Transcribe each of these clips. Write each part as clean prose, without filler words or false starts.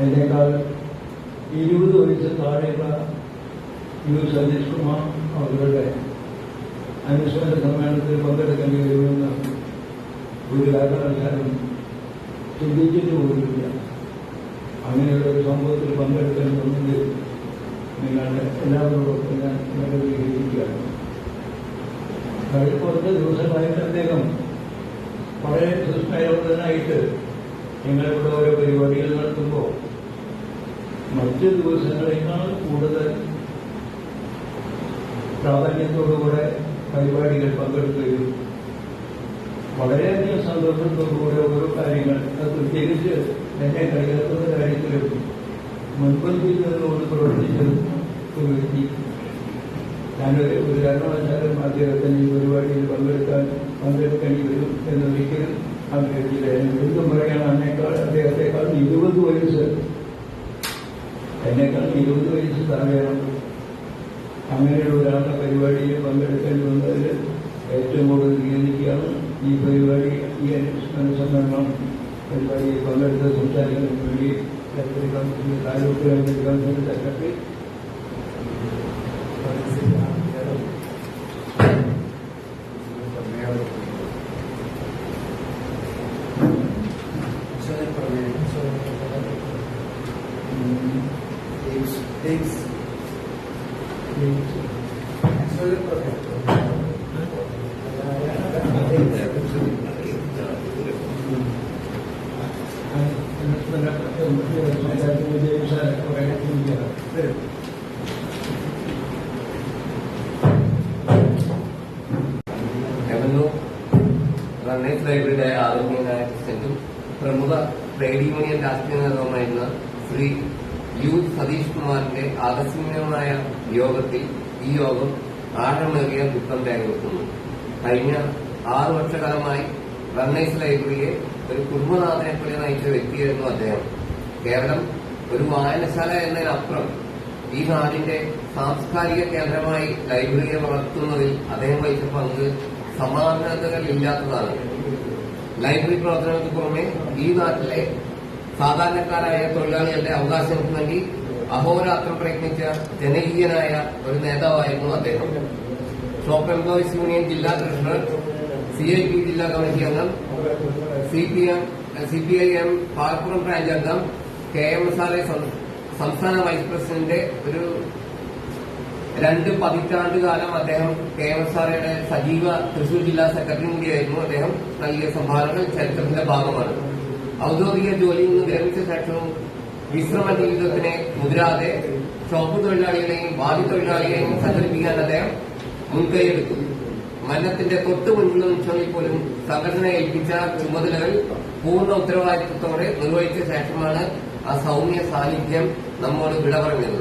എന്നേക്കാൾ 20 വയസ്സ് താഴെയുള്ള യു സതീഷ് കുമാർ അവരുടെ അനുസ്മരണ സമ്മേളനത്തിൽ പങ്കെടുക്കേണ്ടി വരുമെന്ന് ഒരു കാരണവശാലും ചിന്തിച്ചിട്ട് പോലുമില്ല. അങ്ങനെയുള്ള ഒരു സംഭവത്തിൽ പങ്കെടുക്കേണ്ടതുണ്ടെങ്കിൽ നിങ്ങളുടെ എല്ലാവരോടൊപ്പം ഞാൻ നിലവിലിരിക്കുകയാണ്. കഴിഞ്ഞ കുറച്ച് ദിവസമായിട്ട് അദ്ദേഹം വളരെ സുസ്മയോധനായിട്ട് ഞങ്ങളിവിടെ ഓരോ പരിപാടികൾ നടത്തുമ്പോൾ മറ്റ് ദിവസങ്ങളേക്കാൾ കൂടുതൽ പ്രാധാന്യത്തോടുകൂടെ പരിപാടികൾ പങ്കെടുക്കുകയും വളരെയധികം സന്തോഷത്തോടുകൂടെ ഓരോ കാര്യങ്ങൾ അത് പ്രത്യേകിച്ച് എന്നെ കഴിയാത്ത കാര്യത്തിലും മുൻപന്തിക്കുന്നതിനോട് പ്രവർത്തിച്ചത് ഒരു വ്യക്തി. ഞാനൊരു കാരണവശാലും അദ്ദേഹത്തിന് ഈ പരിപാടിയിൽ പങ്കെടുക്കേണ്ടി വരും എന്നൊരിക്കലും ആഗ്രഹിച്ചില്ല. എന്തും പറയാൻ അദ്ദേഹത്തെക്കാൾ 20 വയസ്സ് എന്നേക്കാൾ 20 വയസ്സ് താഴെയാണ്. അങ്ങനെയുള്ള ഒരാളുടെ പരിപാടിയിൽ പങ്കെടുക്കേണ്ടി വന്നതിൽ ഏറ്റവും കൂടുതൽ ഖേദിക്കുകയാണ്. ഈ പരിപാടി ഈ അനുസ്മരണ സമ്മേളനം പരിപാടിയിൽ പങ്കെടുത്ത് സംസാരിക്കുന്നതിന് വേണ്ടി താലൂക്ക് കൗൺസിൽ സെക്രട്ടറി റണ്ണേഴ്സ് ലൈബ്രറിയുടെ ആദരണീയനായ പ്രസിഡന്റും പ്രമുഖ ട്രേഡ് യൂണിയൻ രാഷ്ട്രീയ നേതാവുമായിരുന്ന ശ്രീ യു സതീഷ് കുമാറിന്റെ ആകസ്മികമായ യോഗത്തിൽ ഈ യോഗം ആഴമേറിയ ദുഃഖം രേഖപ്പെടുത്തുന്നു. കഴിഞ്ഞ 6 വർഷക്കാലമായി റണ്ണേഴ്സ് ലൈബ്രറിയെ ഒരു കുടുംബനാഥനെ പോലെ നയിച്ച വ്യക്തിയായിരുന്നു അദ്ദേഹം. കേവലം ഒരു വായനശാല എന്നതിനപ്പുറം ഈ നാടിന്റെ സാംസ്കാരിക കേന്ദ്രമായി ലൈബ്രറിയെ വളർത്തുന്നതിൽ അദ്ദേഹം വഹിച്ച പങ്ക് സമാനതകളില്ലാത്തതാണ്. ലൈബ്രറി പ്രവർത്തനങ്ങൾക്ക് പുറമെ ഈ നാട്ടിലെ സാധാരണക്കാരായ തൊഴിലാളികളുടെ അവകാശങ്ങൾക്ക് വേണ്ടി അഹോരാത്രം പ്രയത്നിച്ച ജനകീയനായ ഒരു നേതാവായിരുന്നു അദ്ദേഹം. ഷോപ്പ് എംപ്ലോയീസ് യൂണിയൻ ജില്ലാ ട്രഷറർ, CIP ജില്ലാ കമ്മിറ്റി അംഗം, CPIM പാലപ്പുറം ബ്രാഞ്ച് അംഗം, KMSRA സംസ്ഥാന വൈസ് പ്രസിഡന്റ്. ഒരു 2 പതിറ്റാണ്ട് കാലം അദ്ദേഹം KMSRAയുടെ സജീവ തൃശൂർ ജില്ലാ സെക്രട്ടറി കൂടിയായിരുന്നു. അദ്ദേഹം നൽകിയ സംഭാവനകൾ ചരിത്രത്തിന്റെ ഭാഗമാണ്. ഔദ്യോഗിക ജോലിയിൽ നിന്ന് വിരമിച്ച ശേഷവും വിശ്രമ ജീവിതത്തിനെ മുതിരാതെ ഷോപ്പ് തൊഴിലാളികളെയും ബാധി തൊഴിലാളികളെയും സംഘടിപ്പിക്കാൻ അദ്ദേഹം മുൻകൈയെടുത്തു. മരണത്തിന്റെ തൊട്ടു മുൻപുള്ള നിമിഷങ്ങളിൽ പോലും സംഘടന ഏൽപ്പിച്ച ചുമതലകൾ പൂർണ്ണ ഉത്തരവാദിത്വത്തോടെ നിർവഹിച്ച ശേഷമാണ് ആ സൗമ്യ സാന്നിധ്യം നമ്മോട് വിട പറഞ്ഞത്.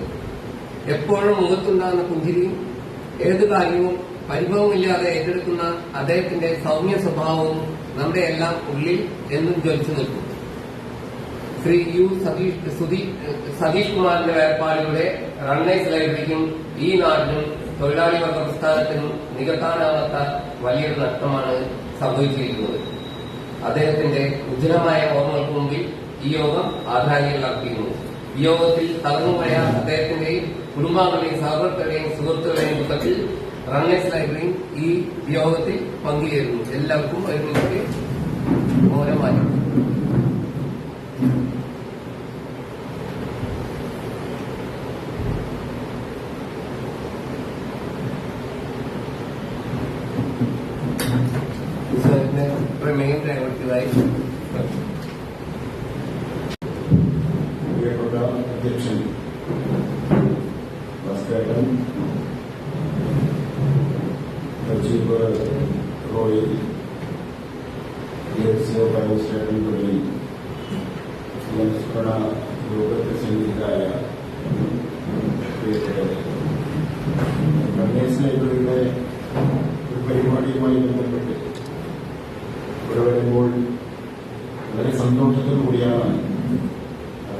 എപ്പോഴും മുഖത്തുണ്ടാകുന്ന പുഞ്ചിരിയും ഏതു കാര്യവും പരിഭവമില്ലാതെ ഏറ്റെടുക്കുന്ന അദ്ദേഹത്തിന്റെ സൗമ്യ സ്വഭാവവും നമ്മുടെ എല്ലാം ഉള്ളിൽ എന്നും ജ്വലിച്ചു നിൽക്കും. ശ്രീ യു സതീഷ് കുമാറിന്റെ വേർപാടിലൂടെ റണ്ണേഴ്സ് ലൈബ്രറിക്കും ഈ നാടിനും തൊഴിലാളി വർഗ പ്രസ്ഥാനത്തിനും നികത്താനാവാത്ത വലിയൊരു നഷ്ടമാണ് സംഭവിച്ചിരിക്കുന്നത്. അദ്ദേഹത്തിന്റെ ഉജ്ജ്വലമായ ഓർമ്മകൾക്ക് മുമ്പിൽ ഈ യോഗം ആദരാഞ്ജലികൾ അർപ്പിക്കുന്നു. ഈ യോഗത്തിൽ തകർന്നുപോയ അദ്ദേഹത്തിന്റെയും കുടുംബാംഗങ്ങളുടെയും സഹപ്രവർത്തകരുടെയും സുഹൃത്തുക്കളുടെയും കൂട്ടത്തിൽ റണ്ണേഴ്സ് ലൈബ്രറിയും ഈ യോഗത്തിൽ പങ്കുചേരുന്നു. എല്ലാവർക്കും ഒരുമിച്ച് മൗനമായി പ്രമേയം രേഖപ്പെടുത്തിയതായി പ്രിയപ്പെട്ട അധ്യക്ഷൻ ഭാസ്കരൻ, സജീവ് റോയ്, ബാബുസ്റ്റേട്ടൻ തുടങ്ങി അനുസ്മരണ യോഗത്തിൽ സന്നിഹിതരായ പ്രിയപ്പെട്ടവരെ, റണ്ണേഴ്സ് ലൈബ്രറിയുടെ ഒരു പരിപാടിയുമായി ബന്ധപ്പെട്ട് ഇവിടെ വരുമ്പോൾ വളരെ സന്തോഷത്തോടു കൂടിയാണ്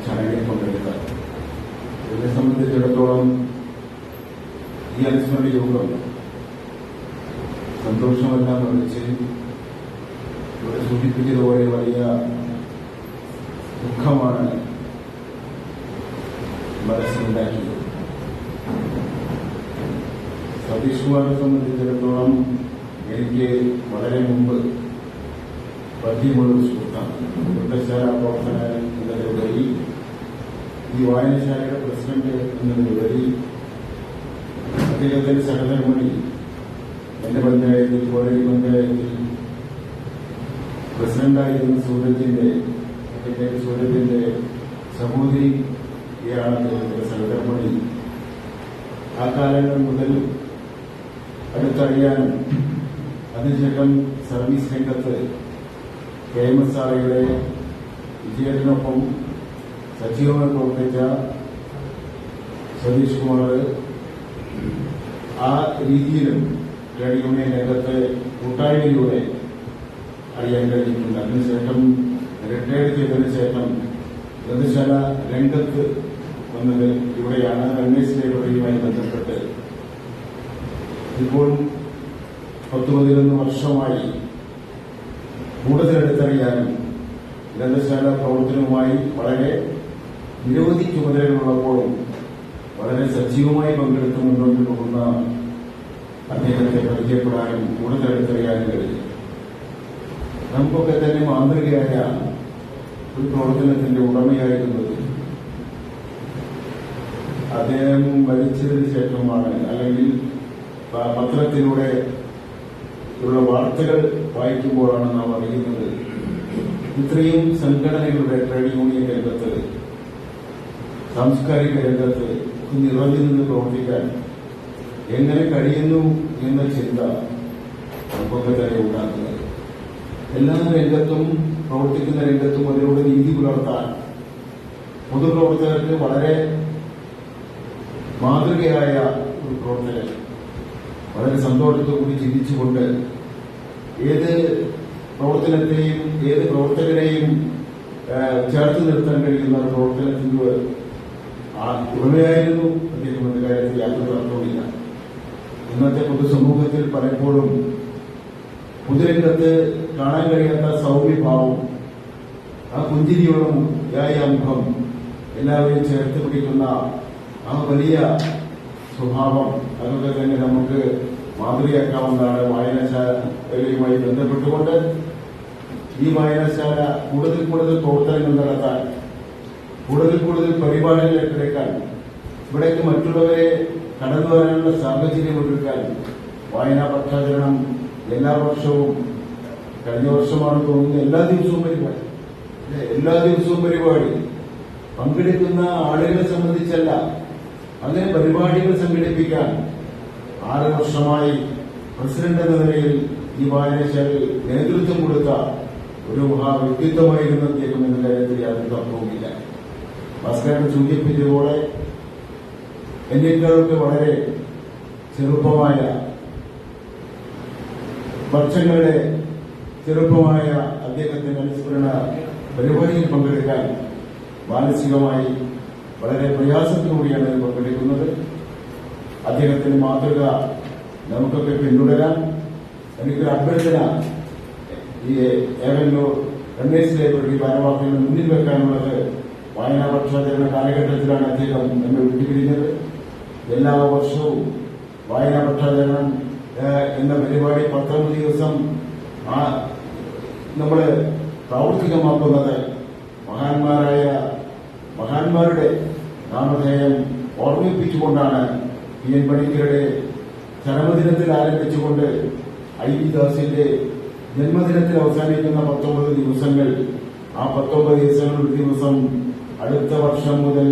ചടങ്ങിൽ പങ്കെടുക്കുക. എന്നെ സംബന്ധിച്ചിടത്തോളം ഈ അനുസ്മരണ യോഗം സന്തോഷമെല്ലാം മറിച്ച് ഇവിടെ സൂചിപ്പിച്ചതുപോലെ വലിയ ദുഃഖമാണ് മനസ്സിലുണ്ടാക്കിയത്. സതീഷ് കുമാറിനെ സംബന്ധിച്ചിടത്തോളം എനിക്ക് വളരെ മുമ്പ് പരിചയമുള്ളൊരു സുഹൃത്താണ്. വൃദ്ധശാല പ്രവർത്തന എന്നതിലുപരി ഈ വായനശാലയുടെ പ്രസിഡന്റ് എന്നതിലുപരി അദ്ദേഹത്തിന്റെ സഹധർമ്മണി എന്റെ പഞ്ചായത്തിൽ കോഴി പഞ്ചായത്തിൽ പ്രസിഡന്റായിരുന്ന സൂരജിന്റെ സഹോദരിയാണ് അദ്ദേഹത്തിന്റെ സഹധർമ്മണി. ആ കാലങ്ങൾ മുതൽ അടുത്തറിയാനും അതിനുശേഷം സർവീസ് രംഗത്ത് KMSRയുടെ വിജയത്തിനൊപ്പം സജീവമായി പ്രവർത്തിച്ച സതീഷ് കുമാർ ആ രീതിയിലും ട്രേഡ് യൂണിയൻ രംഗത്ത് കൂട്ടായ്മയിലൂടെ അറിയാൻ കഴിഞ്ഞിട്ടുണ്ട്. അതിനുശേഷം റിട്ടയർഡ് ചെയ്തതിനു ശേഷം ഗ്രന്ഥശാല രംഗത്ത് വന്നത് ഇവിടെയാണ്. റണ്ണേഴ്സ് ലൈബ്രറിയുമായി ബന്ധപ്പെട്ട് ഇപ്പോൾ 10-11 വർഷമായി കൂടുതൽ അടുത്തറിയാനും ഗ്രന്ഥശാല പ്രവർത്തനവുമായി വളരെ നിരവധി ചുമതലകളുള്ളപ്പോഴും വളരെ സജീവമായി പങ്കെടുത്ത് മുന്നോട്ട് പോകുന്ന അദ്ദേഹത്തെ പരിചയപ്പെടാനും കൂടുതൽ അടുത്തറിയാനും കഴിയും. നമുക്കൊക്കെ തന്നെ മാതൃകയായ ഒരു പ്രവർത്തനത്തിന്റെ ഉടമയായിരുന്നത് അദ്ദേഹം മരിച്ചതിന് ശേഷമാണ്, അല്ലെങ്കിൽ പത്രത്തിലൂടെ ഉള്ള വാർത്തകൾ വായിക്കുമ്പോഴാണ് നാം അറിയുന്നത് ഇത്രയും സംഘടനകളുടെ ട്രേഡ് യൂണിയൻ രംഗത്ത്, സാംസ്കാരിക രംഗത്ത് നിറഞ്ഞു നിന്ന് പ്രവർത്തിക്കാൻ എങ്ങനെ കഴിയുന്നു എന്ന ചിന്ത നമുക്കൊക്കെ തന്നെ ഉണ്ടാക്കുന്നത്. എല്ലാ രംഗത്തും പ്രവർത്തിക്കുന്ന രംഗത്തും അതിലൂടെ നീതി പുലർത്താൻ പൊതുപ്രവർത്തകർക്ക് വളരെ മാതൃകയായ ഒരു പ്രവർത്തകൻ വളരെ സന്തോഷത്തോടുകൂടി ചിന്തിച്ചുകൊണ്ട് ഏത് പ്രവർത്തനത്തെയും ഏത് പ്രവർത്തകരെയും ചേർത്ത് നിർത്താൻ കഴിയുന്ന പ്രവർത്തനത്തിന് ഉടമയായിരുന്നു അദ്ദേഹം എന്ന കാര്യത്തിൽ യാതൊരു തർക്കവുമില്ല. ഇന്നത്തെ പൊതുസമൂഹത്തിൽ പലപ്പോഴും പൊതുരംഗത്ത് കാണാൻ കഴിയാത്ത സൗമ്യഭാവം, ആ പുഞ്ചിരിയുള്ള മുഖം, എല്ലാവരെയും ചേർത്ത് പിടിക്കുന്ന ആ വലിയ സ്വഭാവം, അതൊക്കെ തന്നെ നമുക്ക് മാതൃകയാക്കാവുന്നതാണ്. വായനശാലയുമായി ബന്ധപ്പെട്ടുകൊണ്ട് ഈ വായനശാല കൂടുതൽ പ്രവർത്തനങ്ങൾ നടത്താൻ, കൂടുതൽ പരിപാടികൾ ഏറ്റെടുക്കാൻ, ഇവിടേക്ക് മറ്റുള്ളവരെ കടന്നു വരാനുള്ള സാഹചര്യം ഒരുക്കാൻ വായനാ പക്ഷാചരണം എല്ലാ വർഷവും, കഴിഞ്ഞ വർഷമാണ് തോന്നുന്നത് എല്ലാ ദിവസവും പരിപാടി പങ്കെടുക്കുന്ന ആളുകളെ സംബന്ധിച്ചല്ല, അങ്ങനെ പരിപാടികൾ സംഘടിപ്പിക്കാൻ 6 വർഷമായി പ്രസിഡന്റ് എന്ന നിലയിൽ ഈ വായനശാലയിൽ നേതൃത്വം കൊടുത്ത ഒരു മഹാവ്യക്തിത്വമായിരുന്നു അദ്ദേഹം എന്ന കാര്യത്തിൽ യാതൊരു തർക്കവുമില്ല. ഭാസ്കരൻ സൂചിപ്പിച്ചതുപോലെ എന്നേക്കാളൊക്കെ വളരെ ചെറുപ്പമായ വർഷങ്ങളുടെ അദ്ദേഹത്തിന്റെ അനുസ്മരണ പരിപാടിയിൽ പങ്കെടുക്കാൻ മാനസികമായി വളരെ പ്രയാസത്തിലൂടെയാണ് പങ്കെടുക്കുന്നത്. അദ്ദേഹത്തിന്റെ മാതൃക നമുക്കൊക്കെ പിന്തുടരാൻ എനിക്കൊരു അഭ്യർത്ഥന ഈ ഏവന്നൂർ റണ്ണേഴ്സ് ലൈബ്രറി ഭാരവാഹികളുടെ മുന്നിൽ വെക്കാനുള്ളത്, വായനാ പക്ഷാചരണ കാലഘട്ടത്തിലാണ് അദ്ദേഹം എന്നെ വിട്ടുപിരിഞ്ഞത്. എല്ലാ വർഷവും വായനാ പക്ഷാചരണം എന്ന പരിപാടി 19 ദിവസം നമ്മൾ പ്രാവർത്തികമാക്കുന്നത് മഹാന്മാരുടെ നാമധേയം ഓർമ്മിപ്പിച്ചുകൊണ്ടാണ്. PN പണിക്കരുടെ ചരമദിനത്തിൽ ആരംഭിച്ചുകൊണ്ട് IB ദാസിന്റെ ജന്മദിനത്തിൽ അവസാനിക്കുന്ന 19 ദിവസങ്ങൾ, ആ 19 ദിവസങ്ങൾ ഒരു ദിവസം അടുത്ത വർഷം മുതൽ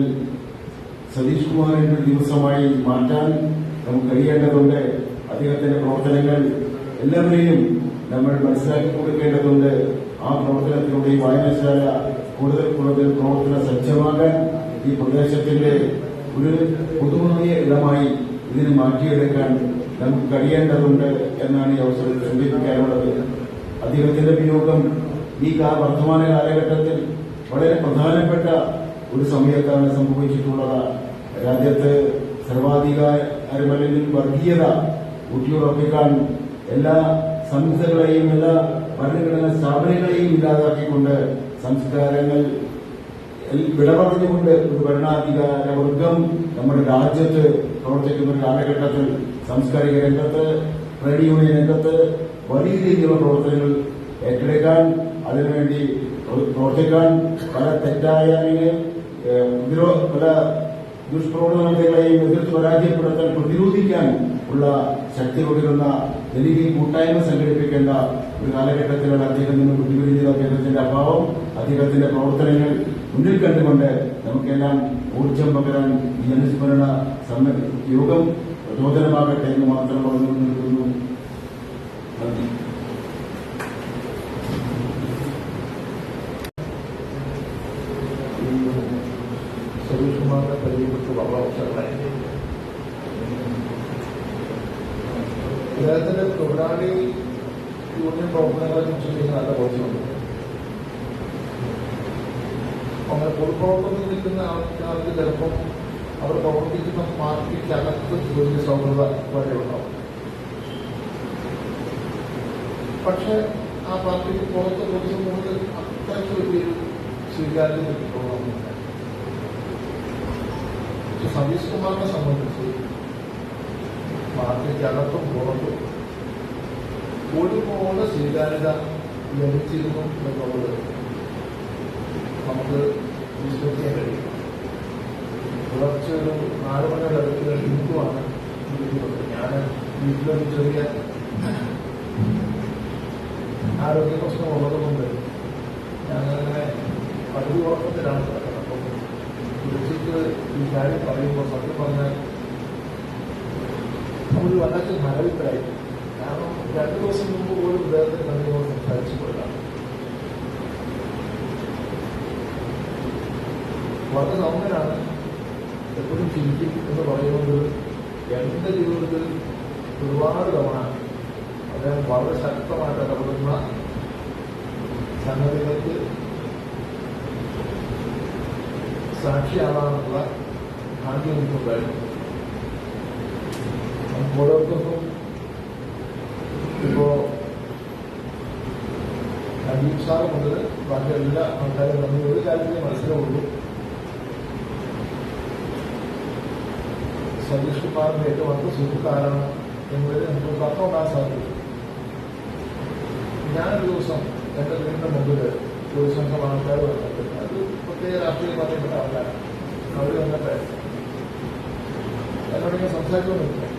സതീഷ് കുമാറിന്റെ ദിവസമായി മാറ്റാൻ നമുക്ക് കഴിയേണ്ടതുണ്ട്. അദ്ദേഹത്തിന്റെ പ്രവർത്തനങ്ങൾ എല്ലാവരെയും നമ്മൾ മനസ്സിലാക്കി കൊടുക്കേണ്ടതുണ്ട്. ആ പ്രവർത്തനത്തിലൂടെ ഈ വായനശാല കൂടുതൽ പ്രവർത്തന സജ്ജമാകാൻ ഈ പ്രദേശത്തിന്റെ ഒരു പൊതുവായ ഇടമായി ഇതിനെ മാറ്റിയെടുക്കാൻ നമുക്ക് കഴിയേണ്ടതുണ്ട് എന്നാണ് ഈ അവസരത്തിൽ സൂചിപ്പിക്കാനുള്ളത്. അദ്ദേഹത്തിന്റെ വിയോഗം ഈ വർത്തമാന കാലഘട്ടത്തിൽ വളരെ പ്രധാനപ്പെട്ട ഒരു സമയത്താണ് സംഭവിച്ചിട്ടുള്ളത്. രാജ്യത്ത് സർവാധികാരമല്ലെങ്കിൽ വർഗീയത ഊട്ടിയുറപ്പിക്കാൻ എല്ലാ സംസ്ഥകളെയും എല്ലാ ഭരണഘടനാ സ്ഥാപനങ്ങളെയും ഇല്ലാതാക്കിക്കൊണ്ട് സംസ്കാരങ്ങൾ വിട പറഞ്ഞുകൊണ്ട് ഒരു ഭരണാധികാര വർഗം നമ്മുടെ രാജ്യത്ത് പ്രവർത്തിക്കുന്ന ഒരു കാലഘട്ടത്തിൽ സാംസ്കാരിക രംഗത്ത്, ട്രേഡ് യൂണിയൻ രംഗത്ത് വലിയ രീതിയിലുള്ള പ്രവർത്തനങ്ങൾ ഏറ്റെടുക്കാൻ, അതിനുവേണ്ടി പ്രവർത്തിക്കാൻ പല തെറ്റായ പല ദുഷ്പ്രവണതകളെയും എതിർത്ത് പരാജയപ്പെടുത്താൻ, പ്രതിരോധിക്കാൻ ഉള്ള ശക്തി കൊണ്ടിരുന്ന ജനകീയ കൂട്ടായ്മ സംഘടിപ്പിക്കേണ്ട ഒരു കാലഘട്ടത്തിലാണ് അദ്ദേഹം നിന്ന് വിട്ടുപിരിഞ്ഞത്. അദ്ദേഹത്തിന്റെ അഭാവം, അദ്ദേഹത്തിന്റെ പ്രവർത്തനങ്ങൾ മുന്നിൽ കണ്ടുകൊണ്ട് നമുക്കെല്ലാം ഊർജം പകരാൻ ഈ അനുസ്മരണ യോഗം പ്രചോദനമാകട്ടെ എന്ന് മാത്രം പറഞ്ഞു നിൽക്കുന്നു. നന്ദി. സതീഷ് കുമാറിനെ പരിചയപ്പെട്ട് വളരെ വർഷങ്ങളായി. അദ്ദേഹത്തിന്റെ തൊഴിലാളി യൂണിയൻ പ്രവർത്തനങ്ങളെ കുറിച്ച് എനിക്ക് നല്ല ബോധ്യമുണ്ട്. അങ്ങനെ പൊതുപ്രവർത്തനത്തിൽ നിൽക്കുന്ന ആൾക്കാർക്ക് ചിലപ്പം അവർ പ്രവർത്തിക്കുന്ന പാർട്ടിക്കകത്ത് ജോലി സൗഹൃദ വരെ ഉണ്ടാവും. പക്ഷെ ആ പാർട്ടിക്ക് പുറത്ത് കുറച്ച് കൂടുതൽ അത്രയ്ക്ക് വലിയൊരു സ്വീകാര്യത കിട്ടുള്ളൂ. സതീഷ് കുമാറിനെ സംബന്ധിച്ച് പാർട്ടിക്കകത്തും പുറത്തും ഒരുപോലെ സ്വീകാര്യത ലഭിച്ചിരുന്നു എന്നുള്ളത് നമുക്ക് വിശ്വസിക്കാൻ കഴിയും. പുലർച്ചൊരു 4 മണിയുടെ അടുത്ത് ഹിന്ദുവാണ് ഇരിക്കുന്നത്. ഞാൻ വീട്ടിലൊരു ചെറിയ ആരോഗ്യ പ്രശ്നം ഉള്ളതുകൊണ്ട് ഞാനങ്ങനെ പകുതി ഉറക്കത്തിലാണ് കിടക്കുന്നത്. അപ്പം വിളിച്ചിട്ട് ഈ കാര്യം പറയുമ്പോൾ സത്യം പറഞ്ഞാൽ ഒരു വല്ലാത്ത മരവിപ്പായി. കാരണം 2 ദിവസം മുമ്പ് പോലും ഇദ്ദേഹത്തിന് നന്ദിയോട് സംസാരിച്ചിട്ടില്ല. വളരെ സൗമ്യനാണ്, എപ്പോഴും ചിരിക്കും എന്ന് പറയുന്നത് എന്റെ ജീവിതത്തിൽ ഒരുപാട് തവണ അദ്ദേഹം വളരെ ശക്തമായിട്ട് ഇടപെടുന്ന സംഗതികൾക്ക് സാക്ഷിയാവാനുള്ള ഭാഗ്യം എനിക്കുണ്ടായിരുന്നു. നമുക്ക് ഓരോരുത്തർക്കും ഇപ്പോ അജീബ് സാറ് മുതൽ ബാക്കി എല്ലാ ആൾക്കാരും നമ്മൾ ഒരു കാര്യത്തിലേ മനസ്സിലാവുള്ളൂ. സതീഷ് കുമാറിന്റെ ഏറ്റവും അടുത്ത സുഹൃത്താരാണ് എന്നതിൽ നമുക്ക് തർക്കമുണ്ടാകാൻ സാധിക്കും. ഞാനൊരു ദിവസം എന്റെ വീടിന്റെ മുമ്പിൽ ഒരു സംഘം ആൾക്കാർ വന്നിട്ട്, അത് പ്രത്യേക രാഷ്ട്രീയ പാർട്ടിപ്പെട്ട ആൾക്കാരാണ്. അവർ വന്നിട്ട് എന്നോട് ഞാൻ സംസാരിച്ചുകൊണ്ടിരിക്കുക.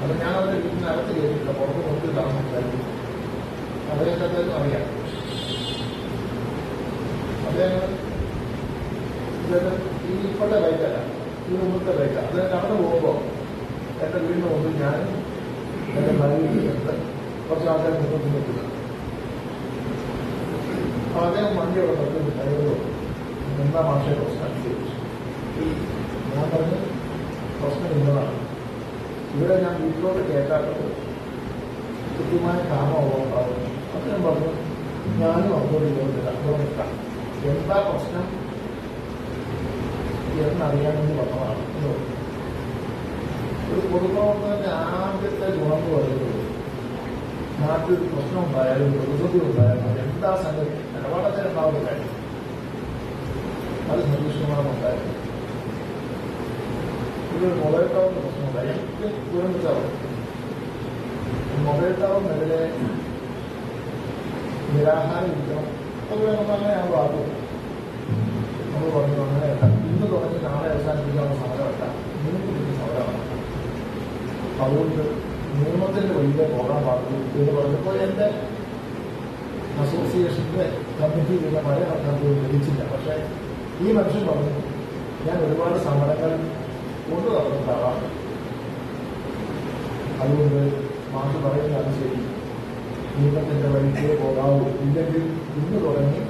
അത് ഞാൻ അവരുടെ വീട്ടിനകത്ത് കയറിയിട്ടില്ല, പുറത്ത് നോക്കിയിട്ടാണ് സംസാരിക്കുന്നത്. അദ്ദേഹത്തെ അദ്ദേഹം അറിയാം. അദ്ദേഹം ഈ ഇപ്പോഴത്തെ ബൈക്കല്ല, ഈ മുമ്പത്തെ ബൈക്ക്. അദ്ദേഹം കടന്നു പോകുമ്പോൾ എന്റെ വീടിന് മുമ്പിൽ ഞാനും എന്റെ ഭാര്യയുടെ കുറച്ച് ആൾക്കാർ മുന്നോട്ട് നിൽക്കുക. അപ്പൊ അദ്ദേഹം വണ്ടിയോടെ പറ്റും കയറുന്നു. എന്താ ഭാഷയെ പ്രശ്നം ചോദിച്ചു. ഞാൻ പറഞ്ഞു പ്രശ്നം ഇന്നതാണ്. ഇവിടെ ഞാൻ വീട്ടിലോട്ട് കേട്ടാട്ടത് കൃത്യമായ കാമമുണ്ടാകും. അദ്ദേഹം പറഞ്ഞു ഞാനും അങ്ങോട്ട് ഇങ്ങോട്ടില്ല, അങ്ങോട്ട് നിൽക്കാം. എന്താ പ്രശ്നം എന്നറിയാമെന്ന് പറഞ്ഞതാണ്. ഒരു പൊതുപ്രവർത്തകന്റെ ആദ്യത്തെ ഗുണം എന്ന് പറയുന്നത് നാട്ടിൽ പ്രശ്നം ഉണ്ടായാലും പ്രതിസന്ധി ഉണ്ടായാലും എന്താ സംഗതി നിലപാടത്തെ ഉണ്ടാവുന്ന കാര്യം അത് സന്തോഷമാണെന്നുണ്ടായിരുന്നു. ഒരു മൊബൈൽ ടവറിന്റെ പ്രശ്നമുണ്ടായി. എനിക്ക് ദുരന്തിച്ചാവും മൊബൈൽ ടവറിനെതിരെ നിരാഹാരം ഇരിക്കണം. അതുപോലെ നമ്മളങ്ങനെയാണല്ലോ ആദ്യം നമ്മൾ പറഞ്ഞു. അങ്ങനെയല്ല, ഇന്ന് തുടങ്ങി നാളെ അവസാനിപ്പിക്കാനുള്ള സമരമല്ല, 3 ദിവസം സമരമാണ്. അതുകൊണ്ട് നിയമത്തിന്റെ വഴിയിലെ പോകാൻ പാടുള്ളൂ എന്ന് പറഞ്ഞപ്പോൾ എന്റെ അസോസിയേഷന്റെ കമ്മിറ്റി ഇതിന്റെ മഴ നടത്താൻ പോലും ലഭിച്ചില്ല. പക്ഷെ ഈ മനുഷ്യൻ പറഞ്ഞു ഞാൻ ഒരുപാട് സമരങ്ങൾ കൊണ്ടു നടന്നിട്ടാവാം, അതുകൊണ്ട് മാഷ് പറയുന്നതാണ് ശരി, നിയമത്തിന്റെ വഴിക്ക് പോകാവൂ, ഇല്ലെങ്കിൽ ഇന്ന് തുടങ്ങി